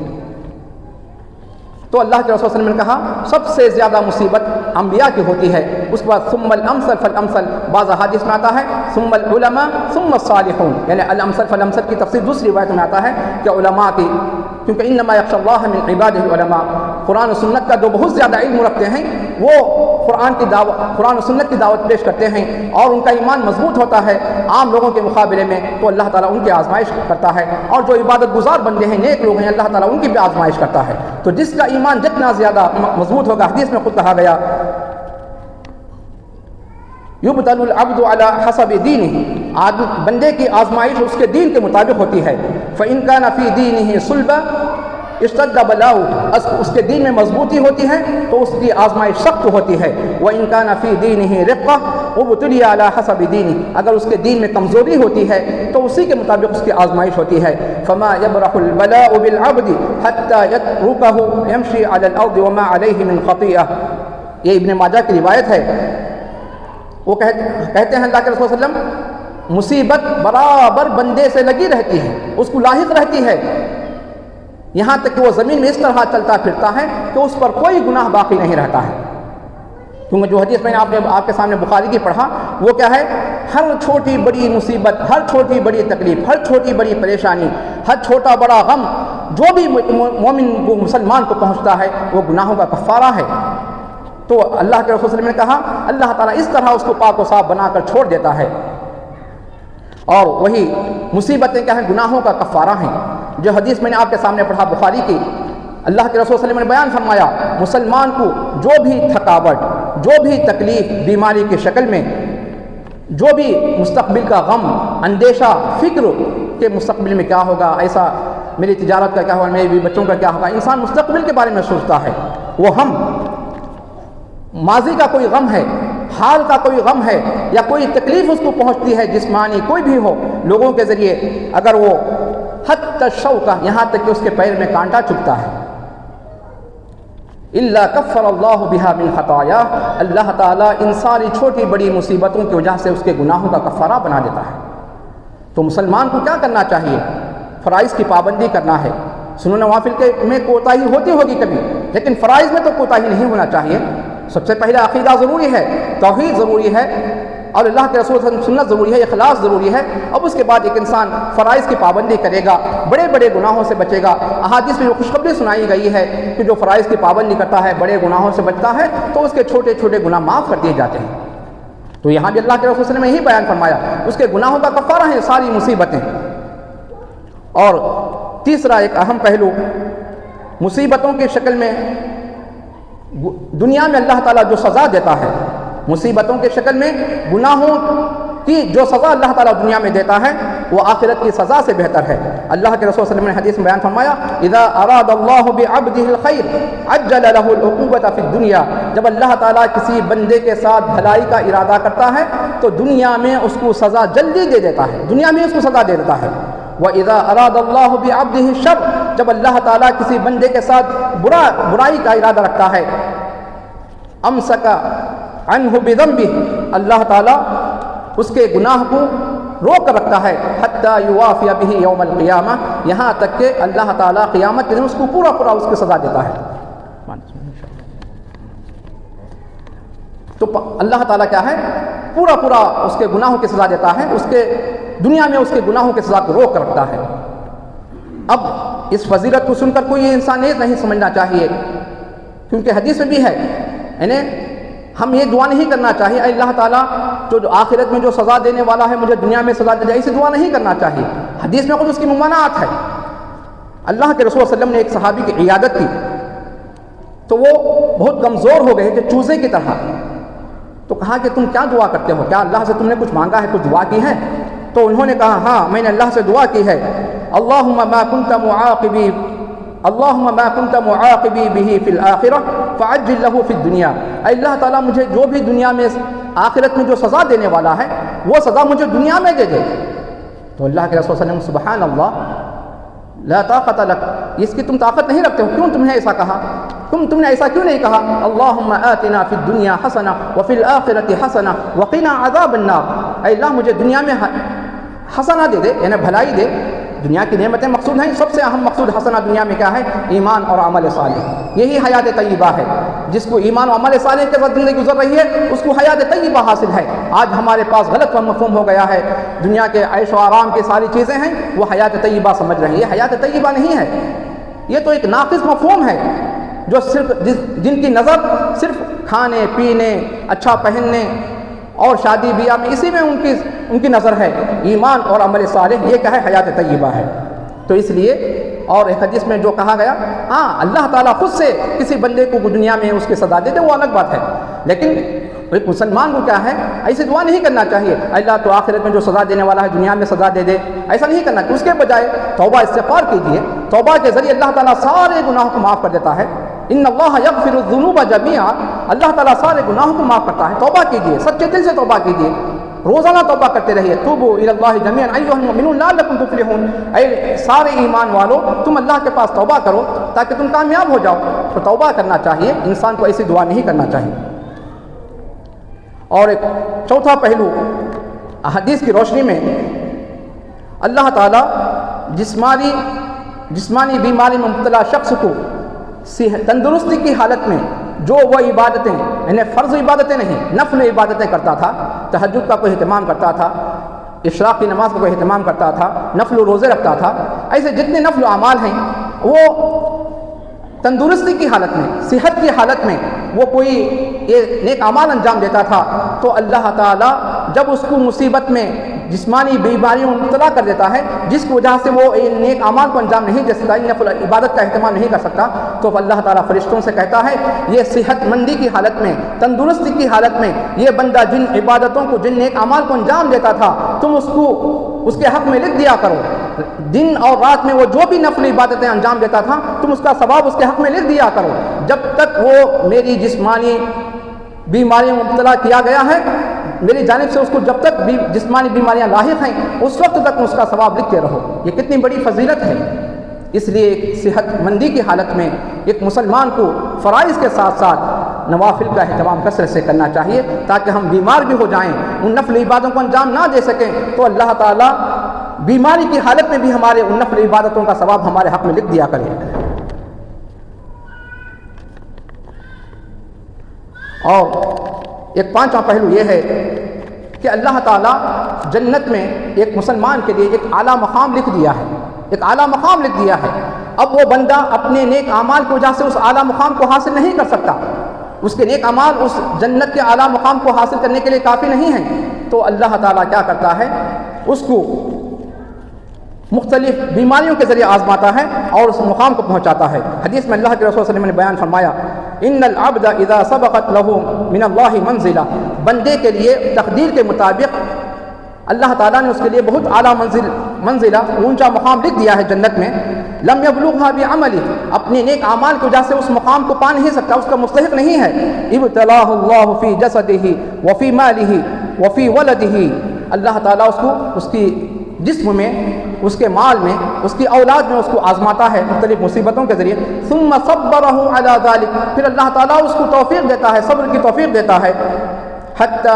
تو اللہ کے رسول صلی اللہ علیہ وسلم نے کہا سب سے زیادہ مصیبت انبیاء کی ہوتی ہے، اس کے بعد ثم الامثل فالامثل، بعض احادیث میں آتا ہے ثم العلماء ثم الصالحون، یعنی الامثل فالامثل کی تفسیر دوسری روایت میں آتا ہے کہ علماء کی، کیونکہ انما یخشى اللہ من عباده العلماء، قرآن و سنت کا جو بہت زیادہ علم رکھتے ہیں وہ قرآن و سنت کی دعوت پیش کرتے ہیں اور ان کا ایمان مضبوط ہوتا ہے عام لوگوں کے مقابلے میں، تو اللہ تعالیٰ ان کی آزمائش کرتا ہے، اور جو عبادت گزار بندے ہیں، نیک لوگ ہیں، اللہ تعالیٰ ان کی بھی آزمائش کرتا ہے۔ تو جس کا ایمان جتنا زیادہ مضبوط ہوگا، حدیث میں خود کہا گیا یبتل العبد علی حسب دینہ، بندے کی آزمائش اس کے دین کے مطابق ہوتی ہے۔ فإن كان في دینہ صلبہ اشتد بلاؤ، اس کے دین میں مضبوطی ہوتی ہے تو اس کی آزمائش سخت ہوتی ہے. وَإِن كَانَ فِي دِينِهِ رِقَّةٌ وَابْتُلِيَ عَلَى حَسَبِ دِينِهِ، اگر اس کے دین میں کمزوری ہوتی ہے تو اسی کے مطابق اس کی آزمائش ہوتی ہے. فَمَا يَبْرَحُ الْبَلَاءُ بِالْعَبْدِ حَتَّى يَتْرُكَهُ يَمْشِي عَلَى الْأَرْضِ وَمَا عَلَيْهِ مِنْ خَطِيئَةٍ. یہ ابن ماجہ کی روایت ہے. وہ کہتے ہیں اللہ کے رسول صلی اللہ علیہ وسلم مصیبت برابر بندے سے لگی رہتی ہے، اس کو لاحق رہتی ہے، یہاں تک کہ وہ زمین میں اس طرح چلتا پھرتا ہے کہ اس پر کوئی گناہ باقی نہیں رہتا ہے. کیونکہ جو حدیث میں نے آپ کے سامنے بخاری کی پڑھا وہ کیا ہے، ہر چھوٹی بڑی مصیبت، ہر چھوٹی بڑی تکلیف، ہر چھوٹی بڑی پریشانی، ہر چھوٹا بڑا غم جو بھی مومن کو مسلمان کو پہنچتا ہے وہ گناہوں کا کفارہ ہے. تو اللہ کے رسول صلی اللہ علیہ وسلم نے کہا اللہ تعالیٰ اس طرح اس کو پاک و صاف بنا کر چھوڑ دیتا ہے. اور وہی مصیبتیں کیا ہیں، گناہوں کا کفارہ ہیں. جو حدیث میں نے آپ کے سامنے پڑھا بخاری کی، اللہ کے رسول صلی اللہ علیہ وسلم نے بیان فرمایا مسلمان کو جو بھی تھکاوٹ، جو بھی تکلیف بیماری کی شکل میں، جو بھی مستقبل کا غم، اندیشہ، فکر کہ مستقبل میں کیا ہوگا، ایسا میری تجارت کا کیا ہوگا، میرے بچوں کا کیا ہوگا، انسان مستقبل کے بارے میں سوچتا ہے. وہ ہم ماضی کا کوئی غم ہے، حال کا کوئی غم ہے، یا کوئی تکلیف اس کو پہنچتی ہے جسمانی کوئی بھی ہو لوگوں کے ذریعے، اگر وہ حتی الشوکہ یہاں تک کہ اس کے پیر میں کانٹا چبھتا ہے، الا کفر اللہ بہا من خطایا، اللہ تعالیٰ ان ساری چھوٹی بڑی مصیبتوں کی وجہ سے اس کے گناہوں کا کفارہ بنا دیتا ہے. تو مسلمان کو کیا کرنا چاہیے، فرائض کی پابندی کرنا ہے. سنن نوافل میں کوتاہی ہوتی ہوگی کبھی، لیکن فرائض میں تو کوتاہی نہیں ہونا چاہیے. سب سے پہلے عقیدہ ضروری ہے، توحید ضروری ہے، اور اللہ کے رسول صلی اللہ علیہ وسلم سنت ضروری ہے، اخلاص ضروری ہے. اب اس کے بعد ایک انسان فرائض کی پابندی کرے گا، بڑے بڑے گناہوں سے بچے گا. احادیث میں جو خوشخبری سنائی گئی ہے کہ جو فرائض کی پابندی کرتا ہے، بڑے گناہوں سے بچتا ہے، تو اس کے چھوٹے چھوٹے گناہ معاف کر دیے جاتے ہیں. تو یہاں بھی اللہ کے رسول صلی اللہ علیہ وسلم نے یہی بیان فرمایا اس کے گناہوں کا کفارہ ہے ساری مصیبتیں. اور تیسرا ایک اہم پہلو، مصیبتوں کی شکل میں دنیا میں اللہ تعالیٰ جو سزا دیتا ہے، مصیبتوں کی شکل میں گناہوں کی جو سزا اللہ تعالیٰ دنیا میں دیتا ہے وہ آخرت کی سزا سے بہتر ہے. اللہ کے رسول صلی اللہ علیہ وسلم نے حدیث میں بیان فرمایا اذا اراد اللہ بعبدہ الخیر عجل له العقوبۃ فی الدنیا، جب اللہ تعالیٰ کسی بندے کے ساتھ بھلائی کا ارادہ کرتا ہے تو دنیا میں اس کو سزا جلدی دے دیتا ہے، دنیا میں اس کو سزا دے دیتا ہے. وَإِذَا أَرَادَ اللَّهُ بِعَبْدِهِ الشَّرَّ، جب اللہ تعالیٰ کسی بندے کے ساتھ برائی کا ارادہ رکھتا ہے، أَمْسَكَ عَنْهُ بِذَنبِهِ، اللہ تعالیٰ اس کے گناہ کو روک کر رکھتا ہے، حَتَّى يُوَافِيَ بِهِ يَوْمَ الْقِيَامَةِ، یہاں تک کہ اللہ تعالیٰ قیامت کے دن اس کو پورا اس کی سزا دیتا ہے. تو اللہ تعالیٰ کیا ہے، پورا اس کے گناہوں کی سزا دیتا ہے، اس کے دنیا میں اس کے گناہوں کی سزا کو روک کر رکھتا ہے. اب اس فضیلت کو سن کر کوئی انسان یہ نہیں سمجھنا چاہیے، کیونکہ حدیث میں بھی ہے، یعنی ہم یہ دعا نہیں کرنا چاہیے اے اللہ تعالیٰ جو آخرت میں جو سزا دینے والا ہے مجھے دنیا میں سزا دے جائے، ایسی دعا نہیں کرنا چاہیے. حدیث میں خود اس کی ممانعت ہے. اللہ کے رسول صلی اللہ علیہ وسلم نے ایک صحابی کی عیادت کی تو وہ بہت کمزور ہو گئے تھے چوزے کی طرح. تو کہا کہ تم کیا دعا کرتے ہو، کیا اللہ سے تم نے کچھ مانگا ہے، کچھ دعا کی ہے؟ تو انہوں نے کہا ہاں میں نے اللہ سے دعا کی ہے، اللہم ما کنت معاقبی بہ فی الآخرہ فعجل لہ فی الدنیا، اے اللہ تعالیٰ مجھے جو بھی دنیا میں آخرت میں جو سزا دینے والا ہے وہ سزا مجھے دنیا میں دے دے. تو اللہ کے رسول صلی اللہ علیہ وسلم سبحان اللہ لا طاقت لک، اس کی تم طاقت نہیں رکھتے ہو، کیوں تم نے ایسا کہا، تم نے ایسا کیوں نہیں کہا، اللہم آتنا فی الدنیا حسنہ وفی الآخرۃ حسنہ وقنا عذاب النار، اے اللہ مجھے دنیا میں حسنہ دے دے، یعنی بھلائی دے. دنیا کی نعمتیں مقصود ہیں، سب سے اہم مقصود حسنہ دنیا میں کیا ہے، ایمان اور عمل صالح. یہی حیات طیبہ ہے، جس کو ایمان و عمل صالح کے بعد زندگی گزر رہی ہے اس کو حیات طیبہ حاصل ہے. آج ہمارے پاس غلط مفہوم ہو گیا ہے، دنیا کے عیش و آرام کی ساری چیزیں ہیں وہ حیات طیبہ سمجھ رہی ہے. حیات طیبہ نہیں ہے، یہ تو ایک ناقص مفہوم ہے جو صرف جن کی نظر صرف کھانے پینے، اچھا پہننے اور شادی بیاہ میں اسی میں ان کی نظر ہے. ایمان اور عمل صالح یہ کیا ہے، حیات طیبہ ہے. تو اس لیے اور ایک حدیث میں جو کہا گیا، ہاں اللہ تعالیٰ خود سے کسی بندے کو دنیا میں اس کی سزا دے دے وہ الگ بات ہے، لیکن ایک مسلمان کو کیا ہے، ایسی دعا نہیں کرنا چاہیے اللہ تو آخرت میں جو سزا دینے والا ہے دنیا میں سزا دے دے، ایسا نہیں کرنا چاہیے۔ اس کے بجائے توبہ استغفار کیجیے، توبہ کے ذریعے اللہ تعالیٰ سارے گناہوں کو معاف کر دیتا ہے۔ ان اللہ یغفر الذنوب جميعا، اللہ تعالیٰ سارے گناہوں کو معاف کرتا ہے۔ توبہ کیجیے، سچے دل سے توبہ کیجیے، روزانہ توبہ کرتے رہیے۔ توبوا الی اللہ جميعا ایھا المؤمنون لعلکم تفلحون، اے سارے ایمان والوں تم اللہ کے پاس توبہ کرو تاکہ تم کامیاب ہو جاؤ۔ تو توبہ کرنا چاہیے، انسان کو ایسی دعا نہیں کرنا چاہیے۔ اور ایک چوتھا پہلو، حدیث کی روشنی میں اللہ تعالیٰ جسمانی بیماری میں مبتلا شخص کو تندرستی کی حالت میں جو وہ عبادتیں، یعنی فرض عبادتیں نہیں، نفل عبادتیں کرتا تھا، تہجد کا کوئی اہتمام کرتا تھا، اشراق کی نماز کا کوئی اہتمام کرتا تھا، نفل و روزے رکھتا تھا، ایسے جتنے نفل و اعمال ہیں وہ تندرستی کی حالت میں، صحت کی حالت میں وہ کوئی نیک اعمال انجام دیتا تھا، تو اللہ تعالیٰ جب اس کو مصیبت میں جسمانی بیماریوں میں مبتلا کر دیتا ہے جس کی وجہ سے وہ نیک اعمال کو انجام نہیں دے سکتا، نفل عبادت کا اہتمام نہیں کر سکتا، تو اللہ تعالیٰ فرشتوں سے کہتا ہے یہ صحت مندی کی حالت میں، تندرستی کی حالت میں یہ بندہ جن عبادتوں کو، جن نیک اعمال کو انجام دیتا تھا تم اس کو اس کے حق میں لکھ دیا کرو، دن اور رات میں وہ جو بھی نفل عبادتیں انجام دیتا تھا تم اس کا ثواب اس کے حق میں لکھ دیا کرو، جب تک وہ میری جسمانی بیماریوں میں مبتلا کیا گیا ہے، میری جانب سے اس کو جب تک بھی جسمانی بیماریاں لاحق ہیں اس وقت تک اس کا ثواب لکھتے رہو۔ یہ کتنی بڑی فضیلت ہے۔ اس لیے ایک صحت مندی کی حالت میں ایک مسلمان کو فرائض کے ساتھ ساتھ نوافل کا اہتمام کثرت سے کرنا چاہیے تاکہ ہم بیمار بھی ہو جائیں، ان نفل عبادتوں کو انجام نہ دے سکیں تو اللہ تعالیٰ بیماری کی حالت میں بھی ہمارے ان نفل عبادتوں کا ثواب ہمارے حق میں لکھ دیا کرے۔ اور ایک پانچواں پہلو یہ ہے کہ اللہ تعالیٰ جنت میں ایک مسلمان کے لیے ایک اعلیٰ مقام لکھ دیا ہے، ایک اعلیٰ مقام لکھ دیا ہے۔ اب وہ بندہ اپنے نیک اعمال کی وجہ سے اس اعلیٰ مقام کو حاصل نہیں کر سکتا، اس کے نیک اعمال اس جنت کے اعلیٰ مقام کو حاصل کرنے کے لیے کافی نہیں ہیں، تو اللہ تعالیٰ کیا کرتا ہے، اس کو مختلف بیماریوں کے ذریعے آزماتا ہے اور اس مقام کو پہنچاتا ہے۔ حدیث میں اللہ کے رسول صلی اللہ علیہ وسلم نے بیان فرمایا، ان العبد اذا سبقت له من اللہ منزلہ، بندے کے لیے تقدیر کے مطابق اللہ تعالیٰ نے اس کے لیے بہت اعلیٰ منزلہ اونچا مقام لکھ دیا ہے جنت میں، لم یبلغها بعملہ، اپنے نیک اعمال کی وجہ سے اس مقام کو پا نہیں سکتا، اس کا مستحق نہیں ہے۔ ابتلاه اللہ فی جسدہ وفی مالہ وفی ولدہ، اللہ تعالیٰ اس کو اس کی جسم میں، اس کے مال میں، اس کی اولاد میں اس کو آزماتا ہے مختلف مصیبتوں کے ذریعے۔ ثم صبرہ علی ذلک، پھر اللہ تعالیٰ اس کو توفیق دیتا ہے، صبر کی توفیق دیتا ہے، حتی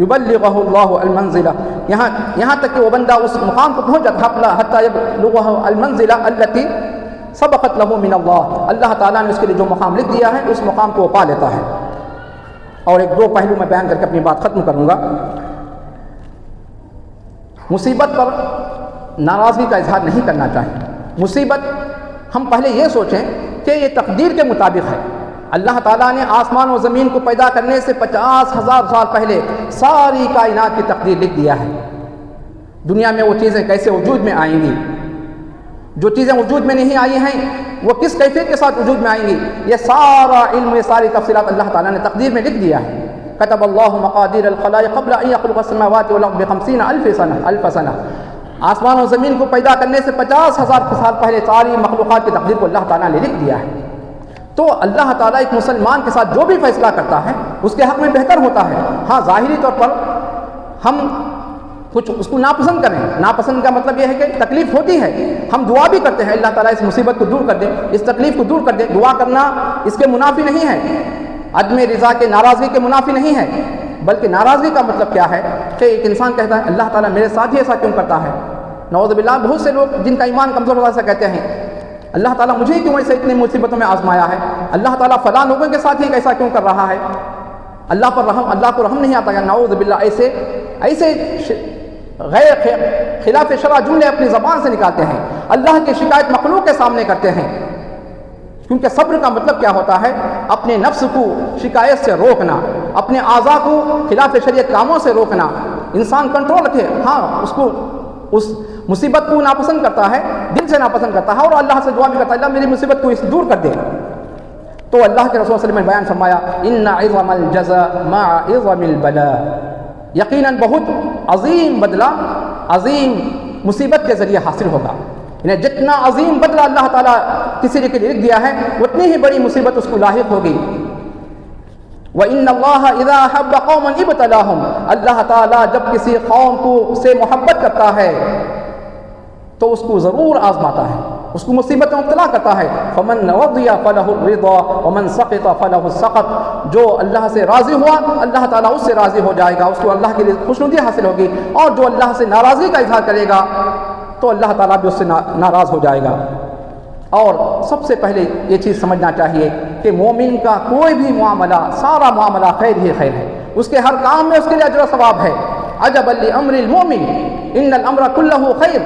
یبلغہ اللہ المنزلہ، یہاں تک کہ وہ بندہ اس مقام کو پہنچ جاتا ہے، حتی یبلغہ المنزلہ التی سبقت لہ من اللہ، اللہ تعالیٰ نے اس کے لیے جو مقام لکھ دیا ہے اس مقام کو وہ پا لیتا ہے۔ اور ایک دو پہلو میں بیان کر کے اپنی بات ختم کروں گا۔ مصیبت پر ناراضگی کا اظہار نہیں کرنا چاہیے۔ مصیبت ہم پہلے یہ سوچیں کہ یہ تقدیر کے مطابق ہے، اللہ تعالیٰ نے آسمان و زمین کو پیدا کرنے سے 50,000 سال پہلے ساری کائنات کی تقدیر لکھ دیا ہے، دنیا میں وہ چیزیں کیسے وجود میں آئیں گی، جو چیزیں وجود میں نہیں آئی ہیں وہ کس کیفیت کے ساتھ وجود میں آئیں گی، یہ سارا علم، یہ ساری تفصیلات اللہ تعالیٰ نے تقدیر میں لکھ دیا ہے۔ كتب اللہ مقادیر الخلائق قبل ان يخلق السماوات والارض ب50,000 سنہ، آسمان و زمین کو پیدا کرنے سے 50,000 سال پہلے ساری مخلوقات کی تقدیر کو اللہ تعالیٰ نے لکھ دیا ہے۔ تو اللہ تعالیٰ ایک مسلمان کے ساتھ جو بھی فیصلہ کرتا ہے اس کے حق میں بہتر ہوتا ہے۔ ہاں ظاہری طور پر ہم کچھ اس کو ناپسند کریں، ناپسند کا مطلب یہ ہے کہ تکلیف ہوتی ہے، ہم دعا بھی کرتے ہیں اللہ تعالیٰ اس مصیبت کو دور کر دے، اس تکلیف کو دور کر دے، دعا کرنا اس کے منافی نہیں ہے، عدم رضا کے، ناراضگی کے منافی نہیں ہے، بلکہ ناراضگی کا مطلب کیا ہے کہ ایک انسان کہتا ہے اللہ تعالیٰ میرے ساتھ ہی ایسا کیوں کرتا ہے۔ نعوذ باللہ، بہت سے لوگ جن کا ایمان کمزور ہوتا ہے ایسا کہتے ہیں اللہ تعالیٰ مجھے کیوں ایسے اتنی مصیبتوں میں آزمایا ہے، اللہ تعالیٰ فلاں لوگوں کے ساتھ ہی ایسا کیوں کر رہا ہے، اللہ کو رحم نہیں آتا ہے۔ نعوذ باللہ، ایسے غیر خلاف شرع جملے اپنی زبان سے نکالتے ہیں، اللہ کی شکایت مخلوق کے سامنے کرتے ہیں، کیونکہ صبر کا مطلب کیا ہوتا ہے، اپنے نفس کو شکایت سے روکنا، اپنے اعضاء کو خلاف شریعت کاموں سے روکنا، انسان کنٹرول رکھے، ہاں اس کو اس مصیبت کو ناپسند کرتا ہے، دل سے ناپسند کرتا ہے اور اللہ سے دعا بھی کرتا ہے اللہ میری مصیبت کو اس دور کر دے، تو اللہ کے رسول صلی اللہ علیہ وسلم نے بیان فرمایا ان عظم الجزاء مع عظم البلاء، یقیناً بہت عظیم بدلہ عظیم مصیبت کے ذریعے حاصل ہوگا، یعنی جتنا عظیم بدلہ اللہ تعالیٰ کسی کے لیے لکھ دیا ہے اتنی ہی بڑی مصیبت اس کو لاحق ہوگی۔ وَإِنَّ اللَّهَ إِذَا أَحَبَّ قَوْمًا ابْتَلَاهُمْ، اللہ تعالیٰ جب کسی قوم کو سے محبت کرتا ہے تو اس کو ضرور آزماتا ہے، اس کو مصیبت میں مبتلا کرتا ہے۔ فَمَنْ رَضِيَ فَلَهُ الرِّضَى وَمَنْ سَقِطَ فَلَهُ السَّخَطُ، جو اللہ سے راضی ہوا اللہ تعالیٰ اس سے راضی ہو جائے گا، اس کو اللہ کے لیے خوشنودی حاصل ہوگی، اور جو اللہ سے ناراضی کا اظہار کرے گا تو اللہ تعالیٰ بھی اس سے ناراض ہو جائے گا۔ اور سب سے پہلے یہ چیز سمجھنا چاہیے کہ مومن کا کوئی بھی معاملہ، سارا معاملہ خیر ہی خیر ہے، اس کے ہر کام میں اس کے لیے اجر و ثواب ہے۔ عجبا لامر المؤمن ان الامر كله خیر،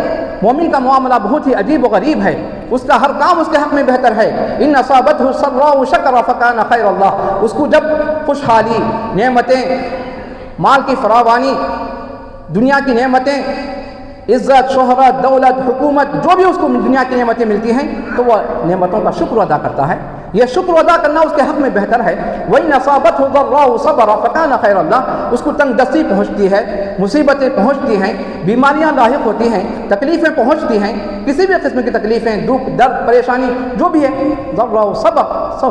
مومن کا معاملہ بہت ہی عجیب و غریب ہے، اس کا ہر کام اس کے حق میں بہتر ہے۔ ان اصابته السراء شکر فكان خیر اللہ، اس کو جب خوشحالی، نعمتیں، مال کی فراوانی، دنیا کی نعمتیں، عزت، شہرت، دولت، حکومت، جو بھی اس کو دنیا کی نعمتیں ملتی ہیں تو وہ نعمتوں کا شکر ادا کرتا ہے، یہ شکر ادا کرنا اس کے حق میں بہتر ہے۔ وَإِنْ أَصَابَتْهُ ضَرَّاءُ صَبَرَ فَكَانَ خَيْرًا لَهُ، اس کو تنگ دستی پہنچتی ہے، مصیبتیں پہنچتی ہیں، بیماریاں لاحق ہوتی ہیں، تکلیفیں پہنچتی ہیں، کسی بھی قسم کی تکلیفیں، دکھ، درد، پریشانی جو بھی ہے، ضَرَّاءُ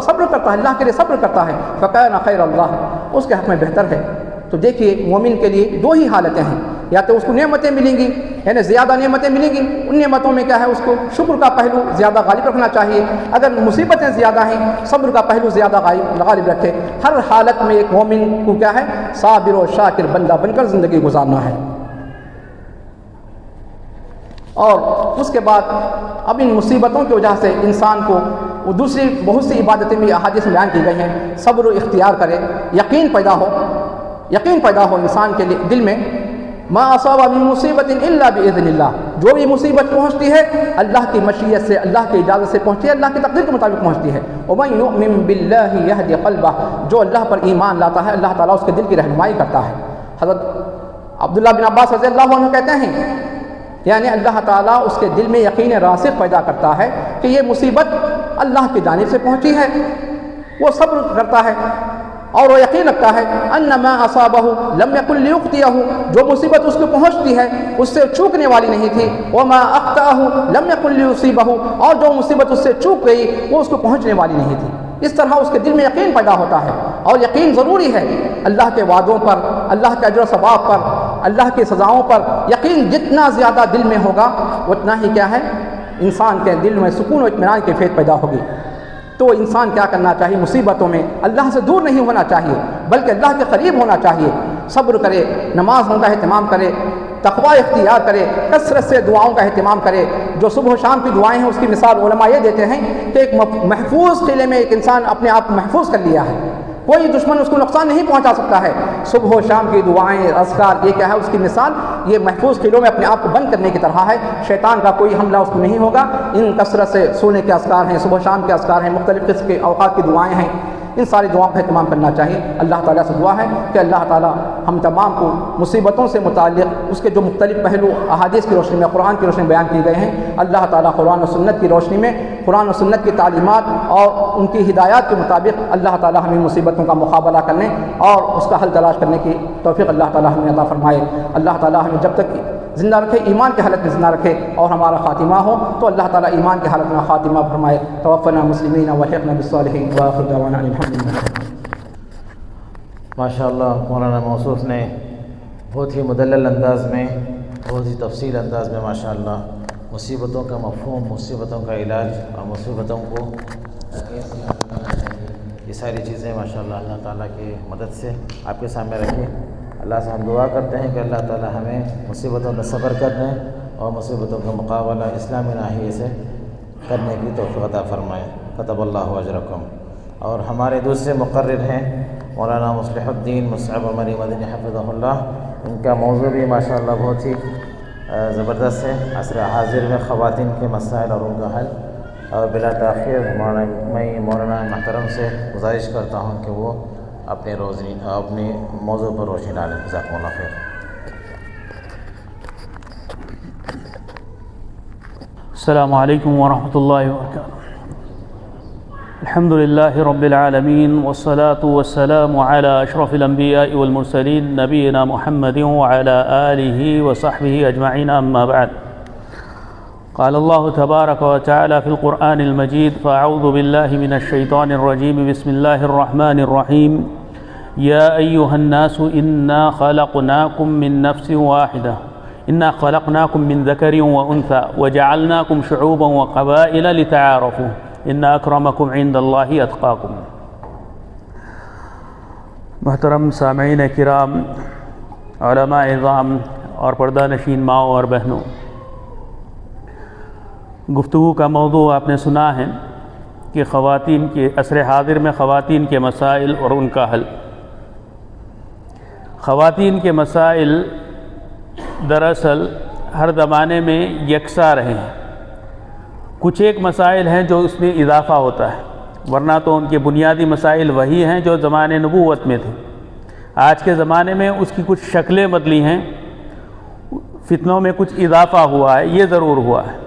صبر کرتا ہے، اللہ کے لیے صبر کرتا ہے، فَكَانَ خَيْرًا لَهُ، اس کے حق میں بہتر ہے۔ تو دیکھیے مومن کے لیے دو ہی حالتیں ہیں، یا تو اس کو نعمتیں ملیں گی، یعنی زیادہ نعمتیں ملیں گی، ان نعمتوں میں کیا ہے اس کو شکر کا پہلو زیادہ غالب رکھنا چاہیے، اگر مصیبتیں زیادہ ہیں صبر کا پہلو زیادہ غالب رکھے۔ ہر حالت میں ایک مومن کو کیا ہے صابر و شاکر بندہ بن کر زندگی گزارنا ہے۔ اور اس کے بعد اب ان مصیبتوں کی وجہ سے انسان کو دوسری بہت سی عبادتیں بھی احادیث میں بیان کی گئی ہیں، صبر و اختیار کرے، یقین پیدا ہو انسان کے دل میں، ما اصاب من مصیبت الا باذن اللہ، جو بھی مصیبت پہنچتی ہے اللہ کی مشیت سے، اللہ کی اجازت سے پہنچتی ہے، اللہ کی تقدیر کے مطابق پہنچتی ہے۔ ومن یؤمن باللہ یہد قلبہ، جو اللہ پر ایمان لاتا ہے اللہ تعالیٰ اس کے دل کی رہنمائی کرتا ہے۔ حضرت عبداللہ بن عباس رضی اللہ عنہ کہتے ہیں یعنی اللہ تعالیٰ اس کے دل میں یقین راسخ پیدا کرتا ہے کہ یہ مصیبت اللہ کی جانب سے پہنچی ہے، وہ صبر کرتا ہے اور وہ یقین رکھتا ہے ان ما اصابہ لم یکن لیخطئہ، جو مصیبت اس کو پہنچتی ہے اس سے چوکنے والی نہیں تھی، وما اخطأہ لم یکن لیصیبہ، اور جو مصیبت اس سے چوک گئی وہ اس کو پہنچنے والی نہیں تھی۔ اس طرح اس کے دل میں یقین پیدا ہوتا ہے، اور یقین ضروری ہے اللہ کے وعدوں پر، اللہ کے اجر و ثواب پر، اللہ کی سزاؤں پر۔ یقین جتنا زیادہ دل میں ہوگا اتنا ہی کیا ہے انسان کے دل میں سکون و اطمینان کی کیفیت پیدا ہوگی۔ تو انسان کیا کرنا چاہیے مصیبتوں میں اللہ سے دور نہیں ہونا چاہیے بلکہ اللہ کے قریب ہونا چاہیے، صبر کرے، نمازوں کا اہتمام کرے، تقوی اختیار کرے، کثرت سے دعاؤں کا اہتمام کرے۔ جو صبح و شام کی دعائیں ہیں اس کی مثال علماء یہ دیتے ہیں کہ ایک محفوظ قلعے میں ایک انسان اپنے آپ کو محفوظ کر لیا ہے، کوئی دشمن اس کو نقصان نہیں پہنچا سکتا ہے۔ صبح و شام کی دعائیں، اذکار، یہ کیا ہے اس کی مثال، یہ محفوظ قلعوں میں اپنے آپ کو بند کرنے کی طرح ہے، شیطان کا کوئی حملہ اس کو نہیں ہوگا۔ ان کثرت سے سونے کے اذکار ہیں، صبح و شام کے اذکار ہیں، مختلف قسم کے اوقات کی دعائیں ہیں، ان ساری دعاؤں کا اہتمام کرنا چاہیے۔ اللہ تعالیٰ سے دعا ہے کہ اللہ تعالیٰ ہم تمام کو مصیبتوں سے متعلق اس کے جو مختلف پہلو احادیث کی روشنی میں، قرآن کی روشنی میں بیان کیے گئے ہیں، اللہ تعالیٰ قرآن و سنت کی روشنی میں، قرآن و سنت کی تعلیمات اور ان کی ہدایات کے مطابق اللہ تعالیٰ ہمیں مصیبتوں کا مقابلہ کرنے اور اس کا حل تلاش کرنے کی توفیق اللہ تعالیٰ ہمیں عطا فرمائے۔ اللہ تعالیٰ ہمیں جب تک زندہ رکھے، ایمان کی حالت میں زندہ رکھے، اور ہمارا خاتمہ ہو تو اللہ تعالیٰ ایمان کی حالت میں خاتمہ فرمائے۔ توفنا مسلمین والحقنا بالصالحین وآخر دعوانا ان الحمد للہ۔ ماشاء اللہ مولانا موصوف نے بہت ہی مدلل انداز میں، بہت ہی تفصیل انداز میں ماشاء اللہ مصیبتوں کا مفہوم، مصیبتوں کا علاج اور مصیبتوں کو یہ ساری چیزیں ماشاء اللہ اللہ تعالیٰ کی مدد سے آپ کے سامنے رکھیں۔ اللہ سے ہم دعا کرتے ہیں کہ اللہ تعالیٰ ہمیں مصیبتوں کا صبر کرنے اور مصیبتوں کا مقابلہ اسلامی ناحیے سے کرنے کی توفیق عطا فرمائے۔ کتب اللہ اجرکم۔ اور ہمارے دوسرے مقرر ہیں مولانا مصلح الدین مصعب عمری مدنی حفظہ اللہ، ان کا موضوع بھی ماشاء اللہ بہت ہی زبردست ہے، عصر حاضر میں خواتین کے مسائل اور ان کا حل۔ اور بلا تاخیر میں مولانا محترم سے گزارش کرتا ہوں کہ وہ اپنے موضوع پر روشنی ڈالیں۔ جزاکم اللہ خیر۔ السلام علیکم ورحمۃ اللہ وبرکاتہ۔ الحمد لله رب العالمين والصلاة والسلام على أشرف الأنبياء والمرسلين نبينا محمد وعلى آله وصحبه أجمعين أما بعد. قال الله تبارك وتعالى في القرآن المجيد: فأعوذ بالله من الشيطان الرجيم بسم الله الرحمن الرحيم يا أيها الناس إنا خلقناكم من نفس واحدة إنا خلقناكم من ذكر وأنثى وجعلناكم شعوبا وقبائل لتعارفوا إن أكرمكم عند الله أتقاكم. محترم سامعین کرام، علماء اعظام اور پردہ نشین ماؤں اور بہنوں، گفتگو کا موضوع آپ نے سنا ہے کہ خواتین کے عصر حاضر میں خواتین کے مسائل اور ان کا حل. خواتین کے مسائل دراصل ہر زمانے میں یکساں رہے ہیں. کچھ ایک مسائل ہیں جو اس میں اضافہ ہوتا ہے، ورنہ تو ان کے بنیادی مسائل وہی ہیں جو زمانے نبوت میں تھے. آج کے زمانے میں اس کی کچھ شکلیں بدلی ہیں، فتنوں میں کچھ اضافہ ہوا ہے، یہ ضرور ہوا ہے.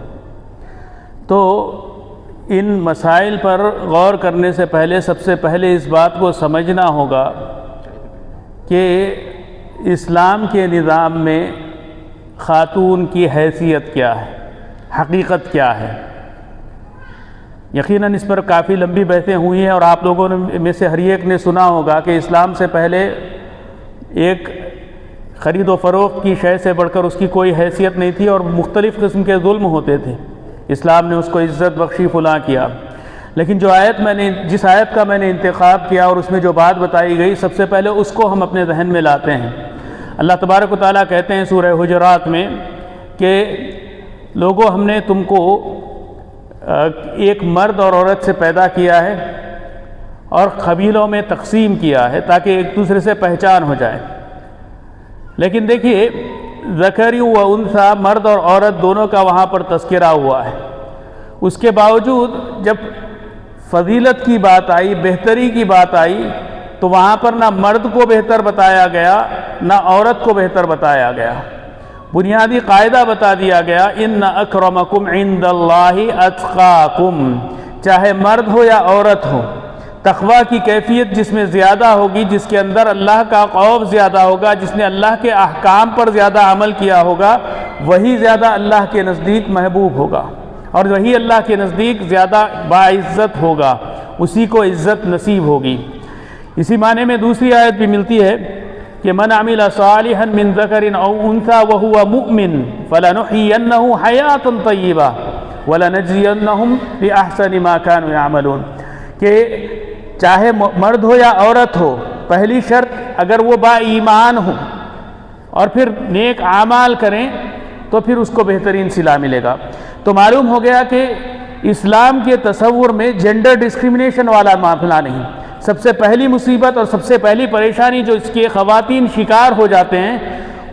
تو ان مسائل پر غور کرنے سے پہلے سب سے پہلے اس بات کو سمجھنا ہوگا کہ اسلام کے نظام میں خاتون کی حیثیت کیا ہے، حقیقت کیا ہے. یقیناً اس پر کافی لمبی بحثیں ہوئی ہیں اور آپ لوگوں میں سے ہر ایک نے سنا ہوگا کہ اسلام سے پہلے ایک خرید و فروخت کی شے سے بڑھ کر اس کی کوئی حیثیت نہیں تھی اور مختلف قسم کے ظلم ہوتے تھے. اسلام نے اس کو عزت بخشی، فلاں کیا. لیکن جس آیت کا میں نے انتخاب کیا اور اس میں جو بات بتائی گئی، سب سے پہلے اس کو ہم اپنے ذہن میں لاتے ہیں. اللہ تبارک و تعالیٰ کہتے ہیں سورہ حجرات میں کہ لوگوں، ہم نے تم کو ایک مرد اور عورت سے پیدا کیا ہے اور قبیلوں میں تقسیم کیا ہے تاکہ ایک دوسرے سے پہچان ہو جائے. لیکن دیکھیے، ذکری و انثیٰ، مرد اور عورت دونوں کا وہاں پر تذکرہ ہوا ہے. اس کے باوجود جب فضیلت کی بات آئی، بہتری کی بات آئی، تو وہاں پر نہ مرد کو بہتر بتایا گیا نہ عورت کو بہتر بتایا گیا. بنیادی قاعدہ بتا دیا گیا: ان اکرمکم عند اللہ اتقاکم. چاہے مرد ہو یا عورت ہو، تقویٰ کی کیفیت جس میں زیادہ ہوگی، جس کے اندر اللہ کا خوف زیادہ ہوگا، جس نے اللہ کے احکام پر زیادہ عمل کیا ہوگا، وہی زیادہ اللہ کے نزدیک محبوب ہوگا اور وہی اللہ کے نزدیک زیادہ باعزت ہوگا، اسی کو عزت نصیب ہوگی. اسی معنی میں دوسری آیت بھی ملتی ہے کہ من عمل صالحا من ذکر او انثى وهو مؤمن فلنحيينه حیاة طیبہ ولنجزینهم بأحسن ما كانوا يعملون. کہ چاہے مرد ہو یا عورت ہو، پہلی شرط اگر وہ با ایمان ہو اور پھر نیک اعمال کریں تو پھر اس کو بہترین صلہ ملے گا. تو معلوم ہو گیا کہ اسلام کے تصور میں جینڈر ڈسکرمنیشن والا معاملہ نہیں. سب سے پہلی مصیبت اور سب سے پہلی پریشانی جو اس کے خواتین شکار ہو جاتے ہیں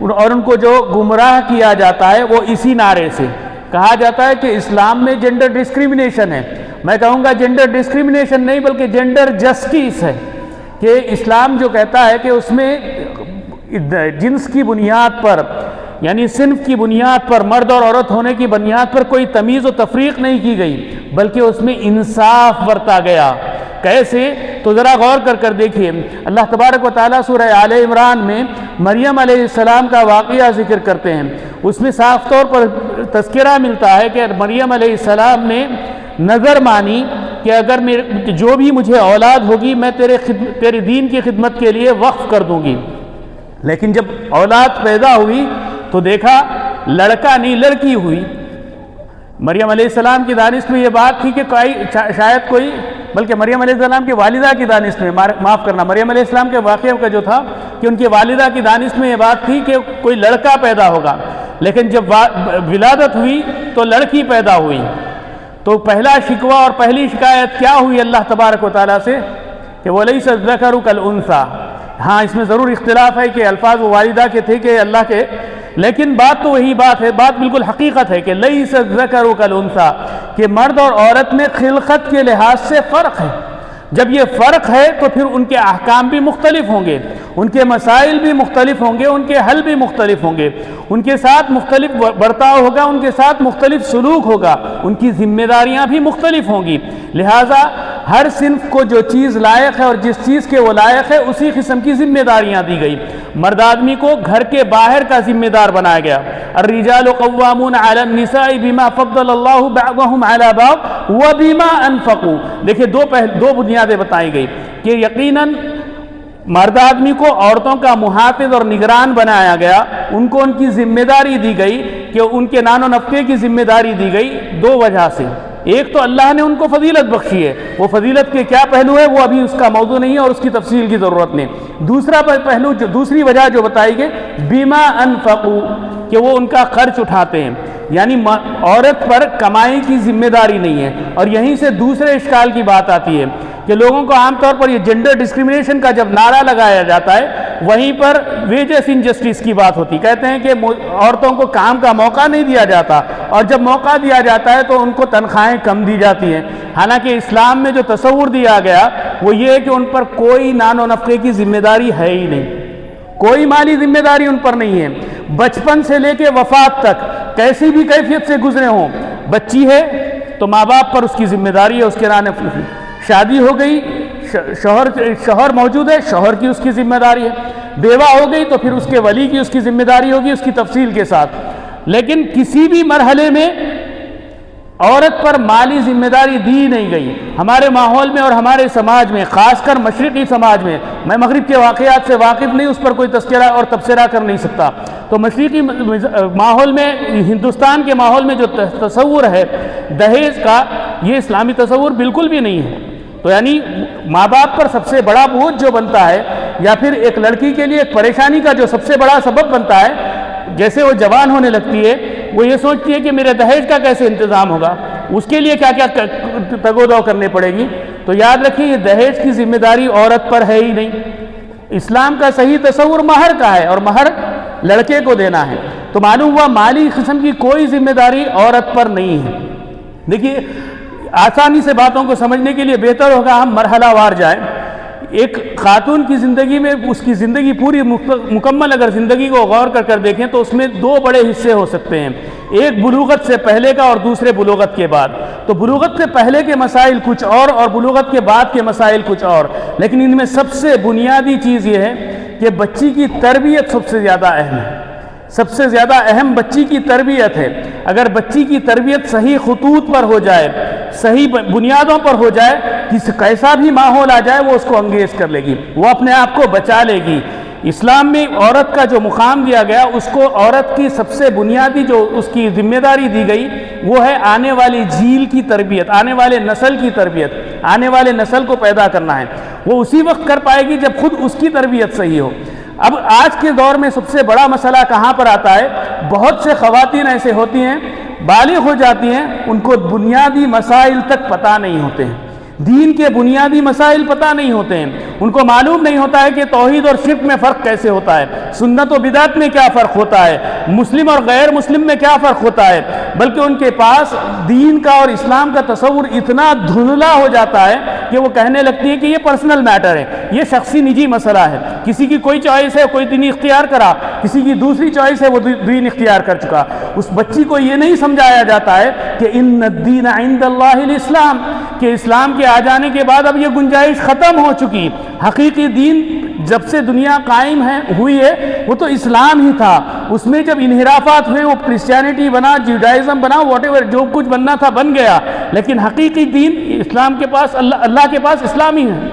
اور ان کو جو گمراہ کیا جاتا ہے، وہ اسی نعرے سے کہا جاتا ہے کہ اسلام میں جینڈر ڈسکرمنیشن ہے. میں کہوں گا جینڈر ڈسکرمنیشن نہیں بلکہ جینڈر جسٹس ہے. کہ اسلام جو کہتا ہے کہ اس میں جنس کی بنیاد پر، یعنی صنف کی بنیاد پر، مرد اور عورت ہونے کی بنیاد پر کوئی تمیز و تفریق نہیں کی گئی، بلکہ اس میں انصاف برتا گیا. کیسے؟ تو ذرا غور کر دیکھیے. اللہ تبارک و تعالیٰ سورہ آل عمران میں مریم علیہ السلام کا واقعہ ذکر کرتے ہیں. اس میں صاف طور پر تذکرہ ملتا ہے کہ مریم علیہ السلام نے نظر مانی کہ اگر جو بھی مجھے اولاد ہوگی میں تیرے دین کی خدمت کے لیے وقف کر دوں گی. لیکن جب اولاد پیدا ہوئی تو دیکھا لڑکا نہیں لڑکی ہوئی. مریم علیہ السلام کی دانش میں یہ بات تھی کہ شاید کوئی، بلکہ مریم علیہ السلام کے والدہ کی دانش میں، معاف کرنا، مریم علیہ السلام کے واقعہ کا جو تھا کہ ان کی والدہ کی دانش میں یہ بات تھی کہ کوئی لڑکا پیدا ہوگا. لیکن جب ولادت ہوئی تو لڑکی پیدا ہوئی. تو پہلا شکوہ اور پہلی شکایت کیا ہوئی اللہ تبارک و تعالیٰ سے کہ وَلَيْسَ الذَّكَرُ كَالْأُنثَىٰ. ہاں، اس میں ضرور اختلاف ہے کہ الفاظ وہ والدہ کے تھے کہ اللہ کے، لیکن بات تو وہی بات ہے، بات بالکل حقیقت ہے کہ لَيْسَ الذَّكَرُ كَالْأُنثَىٰ، کہ مرد اور عورت میں خلقت کے لحاظ سے فرق ہے. جب یہ فرق ہے تو پھر ان کے احکام بھی مختلف ہوں گے، ان کے مسائل بھی مختلف ہوں گے، ان کے حل بھی مختلف ہوں گے، ان کے ساتھ مختلف برتاؤ ہوگا، ان کے ساتھ مختلف سلوک ہوگا، ان کی ذمہ داریاں بھی مختلف ہوں گی. لہٰذا ہر صنف کو جو چیز لائق ہے اور جس چیز کے وہ لائق ہے اسی قسم کی ذمہ داریاں دی گئی. مرد آدمی کو گھر کے باہر کا ذمہ دار بنایا گیا. الرجال قوامون علی النساء بما فضل اللہ بعضهم علی بعض وبما انفقوا. دیکھیں دو بنیادیں بتائی گئی کہ یقیناً مرد آدمی کو عورتوں کا محافظ اور نگران بنایا گیا. ان کو ان کی ذمہ داری دی گئی کہ ان کے نان و نفقے کی ذمہ داری دی گئی دو وجہ سے. ایک تو اللہ نے ان کو فضیلت بخشی ہے، وہ فضیلت کے کیا پہلو ہے وہ ابھی اس کا موضوع نہیں ہے اور اس کی تفصیل کی ضرورت نہیں. دوسرا پہلو دوسری وجہ جو بتائی گئی بما انفقوا، کہ وہ ان کا خرچ اٹھاتے ہیں، یعنی عورت پر کمائی کی ذمہ داری نہیں ہے. اور یہیں سے دوسرے اشکال کی بات آتی ہے کہ لوگوں کو عام طور پر یہ جینڈر ڈسکریمنیشن کا جب نعرہ لگایا جاتا ہے وہیں پر ویجز انجسٹس کی بات ہوتی. کہتے ہیں کہ عورتوں کو کام کا موقع نہیں دیا جاتا اور جب موقع دیا جاتا ہے تو ان کو تنخواہیں کم دی جاتی ہیں. حالانکہ اسلام میں جو تصور دیا گیا وہ یہ ہے کہ ان پر کوئی نان و نفقے کی ذمہ داری ہے ہی نہیں، کوئی مالی ذمہ داری ان پر نہیں ہے. بچپن سے لے کے وفات تک کیسی بھی کیفیت سے گزرے ہوں، بچی ہے تو ماں باپ پر اس کی ذمہ داری ہے، اس کے نان شادی ہو گئی شوہر موجود ہے، شوہر کی اس کی ذمہ داری ہے، بیوہ ہو گئی تو پھر اس کے ولی کی اس کی ذمہ داری ہوگی اس کی تفصیل کے ساتھ. لیکن کسی بھی مرحلے میں عورت پر مالی ذمہ داری دی نہیں گئی. ہمارے ماحول میں اور ہمارے سماج میں، خاص کر مشرقی سماج میں، میں مغرب کے واقعات سے واقف نہیں، اس پر کوئی تذکرہ اور تبصرہ کر نہیں سکتا، تو مشرقی ماحول میں، ہندوستان کے ماحول میں جو تصور ہے دہیج کا، یہ اسلامی تصور بالکل بھی نہیں ہے. تو یعنی ماں باپ پر سب سے بڑا بوجھ جو بنتا ہے یا پھر ایک لڑکی کے لیے ایک پریشانی کا جو سب سے بڑا سبب بنتا ہے، جیسے وہ جوان ہونے لگتی ہے وہ یہ سوچتی ہے کہ میرے دہیج کا کیسے انتظام ہوگا، اس کے لیے کیا کیا تگ و دو کرنے پڑے گی. تو یاد رکھیے یہ دہیج کی ذمہ داری عورت پر ہے ہی نہیں. اسلام کا صحیح تصور مہر کا ہے اور مہر لڑکے کو دینا ہے. تو معلوم ہوا مالی قسم کی کوئی ذمہ داری عورت پر نہیں ہے. دیکھیے آسانی سے باتوں کو سمجھنے کے لیے بہتر ہوگا ہم مرحلہ وار جائیں. ایک خاتون کی زندگی میں اس کی زندگی پوری مکمل اگر زندگی کو غور کر دیکھیں تو اس میں دو بڑے حصے ہو سکتے ہیں، ایک بلوغت سے پہلے کا اور دوسرے بلوغت کے بعد. تو بلوغت سے پہلے کے مسائل کچھ اور بلوغت کے بعد کے مسائل کچھ اور، لیکن ان میں سب سے بنیادی چیز یہ ہے کہ بچی کی تربیت سب سے زیادہ اہم ہے. سب سے زیادہ اہم بچی کی تربیت ہے. اگر بچی کی تربیت صحیح خطوط پر ہو جائے، صحیح بنیادوں پر ہو جائے، کیسا بھی ماحول آ جائے وہ اس کو انگیز کر لے گی، وہ اپنے آپ کو بچا لے گی. اسلام میں عورت کا جو مقام دیا گیا اس کو عورت کی سب سے بنیادی جو اس کی ذمہ داری دی گئی وہ ہے آنے والی جیل کی تربیت، آنے والے نسل کی تربیت، آنے والے نسل کو پیدا کرنا ہے. وہ اسی وقت کر پائے گی جب خود اس کی تربیت صحیح ہو. اب آج کے دور میں سب سے بڑا مسئلہ کہاں پر آتا ہے؟ بہت سے خواتین ایسے ہوتی ہیں بالغ ہو جاتی ہیں، ان کو بنیادی مسائل تک پتہ نہیں ہوتے ہیں، دین کے بنیادی مسائل پتہ نہیں ہوتے ہیں. ان کو معلوم نہیں ہوتا ہے کہ توحید اور شرک میں فرق کیسے ہوتا ہے، سنت و بدعت میں کیا فرق ہوتا ہے، مسلم اور غیر مسلم میں کیا فرق ہوتا ہے. بلکہ ان کے پاس دین کا اور اسلام کا تصور اتنا دھندلا ہو جاتا ہے کہ وہ کہنے لگتی ہے کہ یہ پرسنل میٹر ہے، یہ شخصی نجی مسئلہ ہے. کسی کی کوئی چوائس ہے، کوئی دین اختیار کرا، کسی کی دوسری چوائس ہے، وہ دین اختیار کر چکا. اس بچی کو یہ نہیں سمجھایا جاتا ہے کہ ان الدین عند اللہ الاسلام، کہ اسلام کے آ جانے کے بعد اب یہ گنجائش ختم ہو چکی. حقیقی دین جب سے دنیا قائم ہوئی ہے وہ تو اسلام ہی تھا. اس میں جب انحرافات ہوئے وہ کرسچینٹی بنا، جیوڈائزم بنا، واٹ ایور جو کچھ بننا تھا بن گیا، لیکن حقیقی دین اسلام کے پاس اللہ کے پاس اسلامی ہے.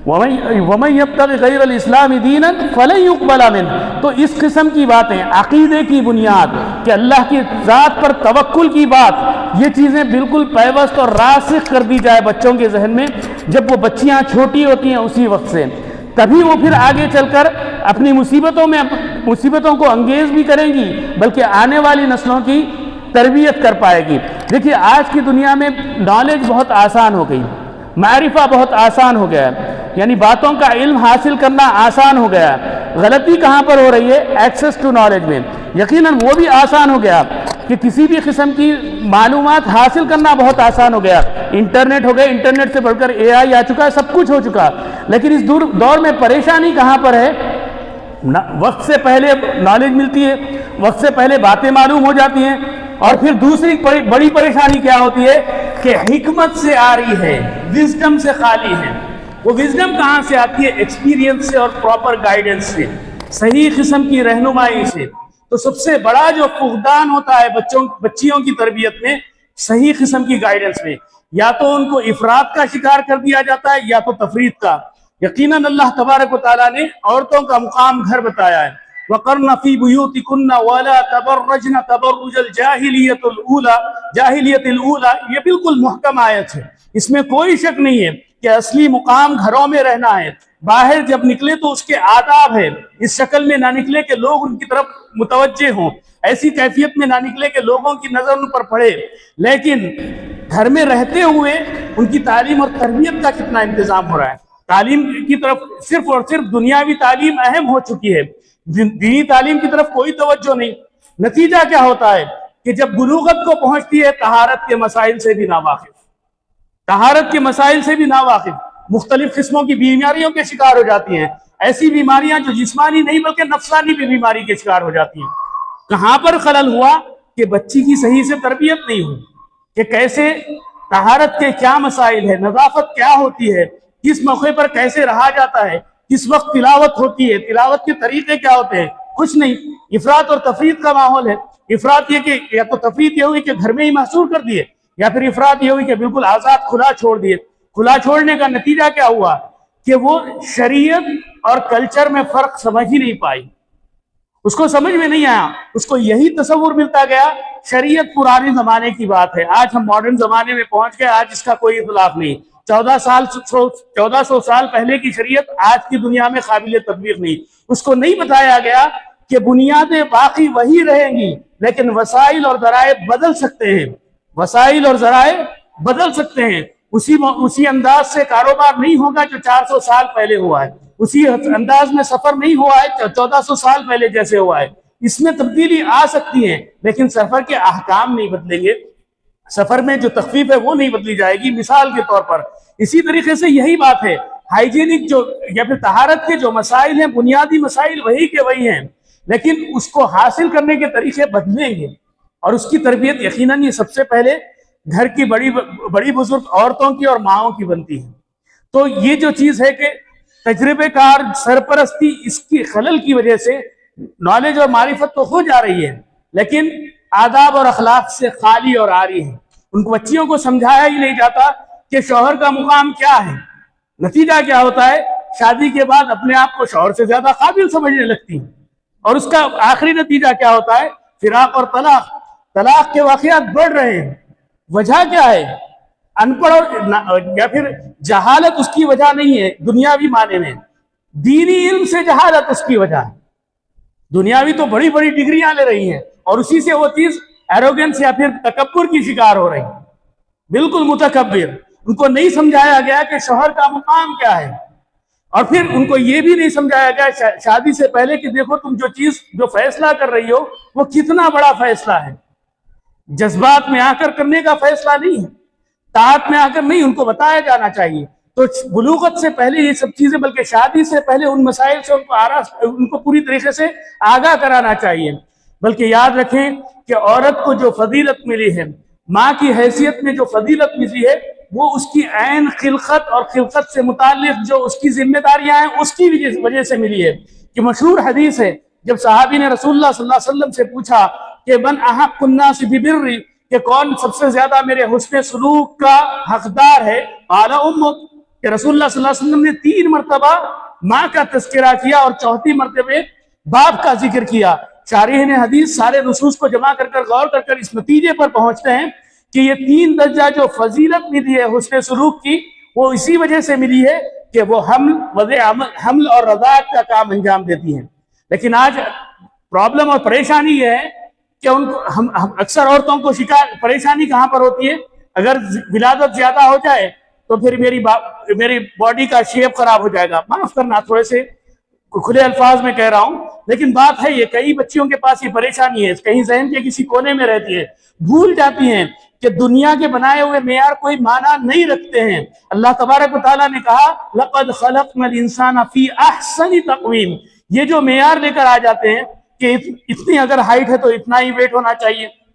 وَمَن يَبْتَغِ غَيْرَ الْإِسْلَامِ دِينًا فَلَن يُقْبَلَ مِنْهُ. تو اس قسم کی باتیں، عقیدے کی بنیاد کہ اللہ کی ذات پر توکل کی بات، یہ چیزیں بالکل پیوست اور راسخ کر دی جائے بچوں کے ذہن میں جب وہ بچیاں چھوٹی ہوتی ہیں اسی وقت سے، تبھی وہ پھر آگے چل کر اپنی مصیبتوں کو انگیز بھی کریں گی بلکہ آنے والی نسلوں کی تربیت کر پائے گی. دیکھیے آج کی دنیا میں نالج بہت آسان ہو گئی، معرفہ بہت آسان ہو گیا ہے، یعنی باتوں کا علم حاصل کرنا آسان ہو گیا. غلطی کہاں پر ہو رہی ہے؟ ایکسیس ٹو نالج میں. یقیناً وہ بھی آسان ہو گیا کہ کسی بھی قسم کی معلومات حاصل کرنا بہت آسان ہو گیا. انٹرنیٹ ہو گیا، انٹرنیٹ سے بڑھ کر اے آئی آ چکا ہے، سب کچھ ہو چکا. لیکن اس دور میں پریشانی کہاں پر ہے؟ وقت سے پہلے نالج ملتی ہے، وقت سے پہلے باتیں معلوم ہو جاتی ہیں، اور پھر دوسری بڑی پریشانی کیا ہوتی ہے کہ حکمت سے آ رہی ہے، وزڈم سے خالی ہے۔ وہ وزڈم کہاں سے آتی ہے؟ ایکسپیرینس سے اور پراپر گائیڈنس سے، صحیح قسم کی رہنمائی سے۔ تو سب سے بڑا جو فقدان ہوتا ہے بچیوں کی تربیت میں، صحیح قسم کی گائیڈنس میں، یا تو ان کو افراط کا شکار کر دیا جاتا ہے یا تو تفریط کا۔ یقیناً اللہ تبارک و تعالیٰ نے عورتوں کا مقام گھر بتایا ہے، وَقَرْنَ فِي بُيُوتِكُنَّ وَلَا تَبَرَّجْنَ تَبَرُّجَ الْجَاهِلِيَّةِ الْأُولَى۔ یہ بالکل محکم آیت ہے، اس میں کوئی شک نہیں ہے کہ اصلی مقام گھروں میں رہنا ہے۔ باہر جب نکلے تو اس کے آداب ہے، اس شکل میں نہ نکلے کہ لوگ ان کی طرف متوجہ ہوں، ایسی کیفیت میں نہ نکلے کہ لوگوں کی نظر ان پر پڑے، لیکن گھر میں رہتے ہوئے ان کی تعلیم اور تربیت کا کتنا انتظام ہو رہا ہے۔ تعلیم کی طرف صرف اور صرف دنیاوی تعلیم اہم ہو چکی ہے، دینی تعلیم کی طرف کوئی توجہ نہیں۔ نتیجہ کیا ہوتا ہے کہ جب بلوغت کو پہنچتی ہے، طہارت کے مسائل سے بھی ناواقف، مختلف قسموں کی بیماریوں کے شکار ہو جاتی ہیں، ایسی بیماریاں جو جسمانی نہیں بلکہ نفسانی بھی بیماری کے شکار ہو جاتی ہیں۔ کہاں پر خلل ہوا کہ بچی کی صحیح سے تربیت نہیں ہوئی، کہ کیسے طہارت کے کیا مسائل ہے، نظافت کیا ہوتی ہے، کس موقع پر کیسے رہا جاتا ہے، کس وقت تلاوت ہوتی ہے، تلاوت کے طریقے کیا ہوتے ہیں، کچھ نہیں۔ افراط اور تفریط کا ماحول ہے۔ افراط یہ کہ یا تو تفریط یہ ہوئی کہ گھر میں ہی محصور کر دیے، یا پھر افراط یہ ہوئی کہ بالکل آزاد کھلا چھوڑ دیے۔ کھلا چھوڑنے کا نتیجہ کیا ہوا کہ وہ شریعت اور کلچر میں فرق سمجھ ہی نہیں پائی، اس کو سمجھ میں نہیں آیا، اس کو یہی تصور ملتا گیا شریعت پرانے زمانے کی بات ہے، آج ہم ماڈرن زمانے میں پہنچ گئے، آج اس کا کوئی اختلاف نہیں۔ 1400 سال پہلے کی شریعت آج کی دنیا میں قابل تطبیق نہیں۔ اس کو نہیں بتایا گیا کہ بنیادیں باقی وہی رہیں گی، لیکن وسائل اور ذرائع بدل سکتے ہیں، وسائل اور ذرائع بدل سکتے ہیں۔ اسی انداز سے کاروبار نہیں ہوگا جو 400 سال پہلے ہوا ہے، اسی انداز میں سفر نہیں ہوا ہے 1400 سال پہلے جیسے ہوا ہے۔ اس میں تبدیلی آ سکتی ہے، لیکن سفر کے احکام نہیں بدلیں گے، سفر میں جو تخفیف ہے وہ نہیں بدلی جائے گی۔ مثال کے طور پر اسی طریقے سے یہی بات ہے، ہائیجینک جو یا پھر طہارت کے جو مسائل ہیں، بنیادی مسائل وہی کے وہی ہیں، لیکن اس کو حاصل کرنے کے طریقے بدلیں گے، اور اس کی تربیت یقیناً یہ سب سے پہلے گھر کی بڑی بزرگ عورتوں کی اور ماؤں کی بنتی ہے۔ تو یہ جو چیز ہے کہ تجربے کار سرپرستی، اس کی خلل کی وجہ سے نالج اور معرفت تو ہو جا رہی ہے، لیکن آداب اور اخلاق سے خالی اور عاری ہے۔ ان کو بچیوں کو سمجھایا ہی نہیں جاتا کہ شوہر کا مقام کیا ہے۔ نتیجہ کیا ہوتا ہے؟ شادی کے بعد اپنے آپ کو شوہر سے زیادہ قابل سمجھنے لگتی ہیں، اور اس کا آخری نتیجہ کیا ہوتا ہے؟ فراق اور طلاق کے واقعات بڑھ رہے ہیں۔ وجہ کیا ہے؟ ان پڑھ یا پھر جہالت اس کی وجہ نہیں ہے دنیاوی معنی میں، دینی علم سے جہالت اس کی وجہ ہے۔ دنیاوی تو بڑی بڑی ڈگریاں لے رہی ہیں، اور اسی سے وہ چیز ایروگنس یا پھر تکبر کی شکار ہو رہی، بالکل متکبر۔ ان کو نہیں سمجھایا گیا کہ شوہر کا مقام کیا ہے، اور پھر ان کو یہ بھی نہیں سمجھایا گیا شادی سے پہلے کہ دیکھو تم جو فیصلہ کر رہی ہو وہ کتنا بڑا فیصلہ ہے، جذبات میں آ کر کرنے کا فیصلہ نہیں ہے، طاعت میں آ کر نہیں۔ ان کو بتایا جانا چاہیے۔ تو بلوغت سے پہلے یہ سب چیزیں، بلکہ شادی سے پہلے ان مسائل سے ان کو پوری طریقے سے آگاہ کرانا چاہیے۔ بلکہ یاد رکھیں کہ عورت کو جو فضیلت ملی ہے، ماں کی حیثیت میں جو فضیلت ملی ہے، وہ اس کی عین خلقت اور خلقت سے متعلق جو اس کی ذمہ داریاں ہیں اس کی وجہ سے ملی ہے۔ کہ مشہور حدیث ہے، جب صحابی نے رسول اللہ صلی اللہ علیہ وسلم سے پوچھا کہ من احق الناس ببری، کہ کون سب سے زیادہ میرے حسن سلوک کا حقدار ہے؟ قال امک، کہ رسول اللہ صلی اللہ علیہ وسلم نے 3 مرتبہ ماں کا تذکرہ کیا اور 4تھی مرتبہ باپ کا ذکر کیا۔ شارحین حدیث سارے نصوص کو جمع کر غور کر اس نتیجے پر پہنچتے ہیں کہ یہ 3 درجہ جو فضیلت ملی ہے حسن سلوک کی، وہ اسی وجہ سے ملی ہے کہ وہ حمل اور رضاعت کا کام انجام دیتی ہیں۔ لیکن آج پرابلم اور پریشانی یہ ہے کہ ان کو ہم اکثر عورتوں کو پریشانی کہاں پر ہوتی ہے؟ اگر ولادت زیادہ ہو جائے تو پھر میری باڈی کا شیپ خراب ہو جائے گا۔ معاف کرنا، تھوڑے سے کھلے الفاظ میں کہہ رہا ہوں، لیکن بات ہے یہ، کئی بچیوں کے پاس یہ پریشانی ہے، کہیں ذہن کے کسی کونے میں رہتی ہے، بھول جاتی ہیں کہ دنیا کے بنائے ہوئے معیار کوئی معنی نہیں رکھتے ہیں۔ اللہ تبارک و تعالیٰ نے کہا لَقَدْ خَلَقْنَا الْإِنسَانَ فِي أَحْسَنِ تَقْوِيمٍ، یہ جو معیار لے کر آ جاتے ہیں کہ اتنی اگر ہائٹ ہے تو اتنا ہی ویٹ ہونا چاہیے،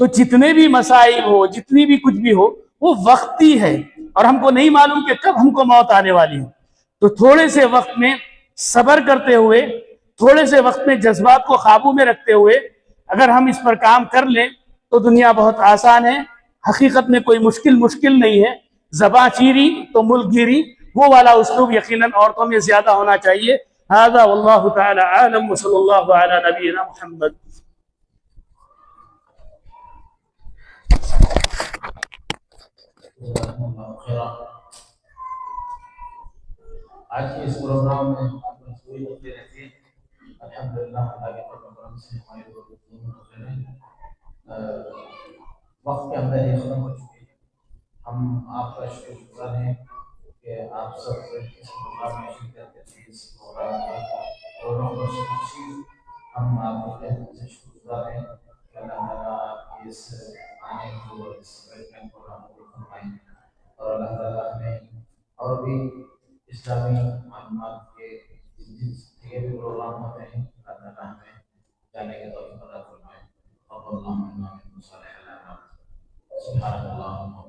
تو جتنے بھی مسائل ہو، جتنی بھی کچھ بھی ہو، وہ وقتی ہے اور ہم کو نہیں معلوم کہ کب ہم کو موت آنے والی ہے. تو تھوڑے سے وقت میں صبر کرتے ہوئے، تھوڑے سے وقت میں جذبات کو قابو میں رکھتے ہوئے اگر ہم اس پر کام کر لیں تو دنیا بہت آسان ہے. حقیقت میں کوئی مشکل نہیں ہے. زباں چیری تو ملک گیری، وہ والا اسلوب یقیناً عورتوں میں زیادہ ہونا چاہیے. هذا والله تعالی عالم وصلی اللہ علی نبینا محمد. آج کے اس پروگرام میں آپ مصروف ہوتے رہتے ہیں. الحمدللہ اللہ کے فضل و کرم سے ہماری وقت کے اندر ہی ختم ہو چکے ہیں. ہم آپ کا شکر گزار ہیں کہ آپ سب اس پروگرام میں شرکت کرتے ہیں. اس پروگرام کا ہم آپ کے خدمت سے شکر گزار ہیں کہ اللہ تعالیٰ آپ کے اس آنے کو اس پروگرام کو فرمائیں اور اللہ تعالیٰ ہمیں اور بھی اسلامی معلومات کے یہ بھی پروگرام ہوتے ہیں. اللہ تعالیٰ ہمیں جانے کے توفیق عطا فرمائے. اور اللہ سبحان اللہ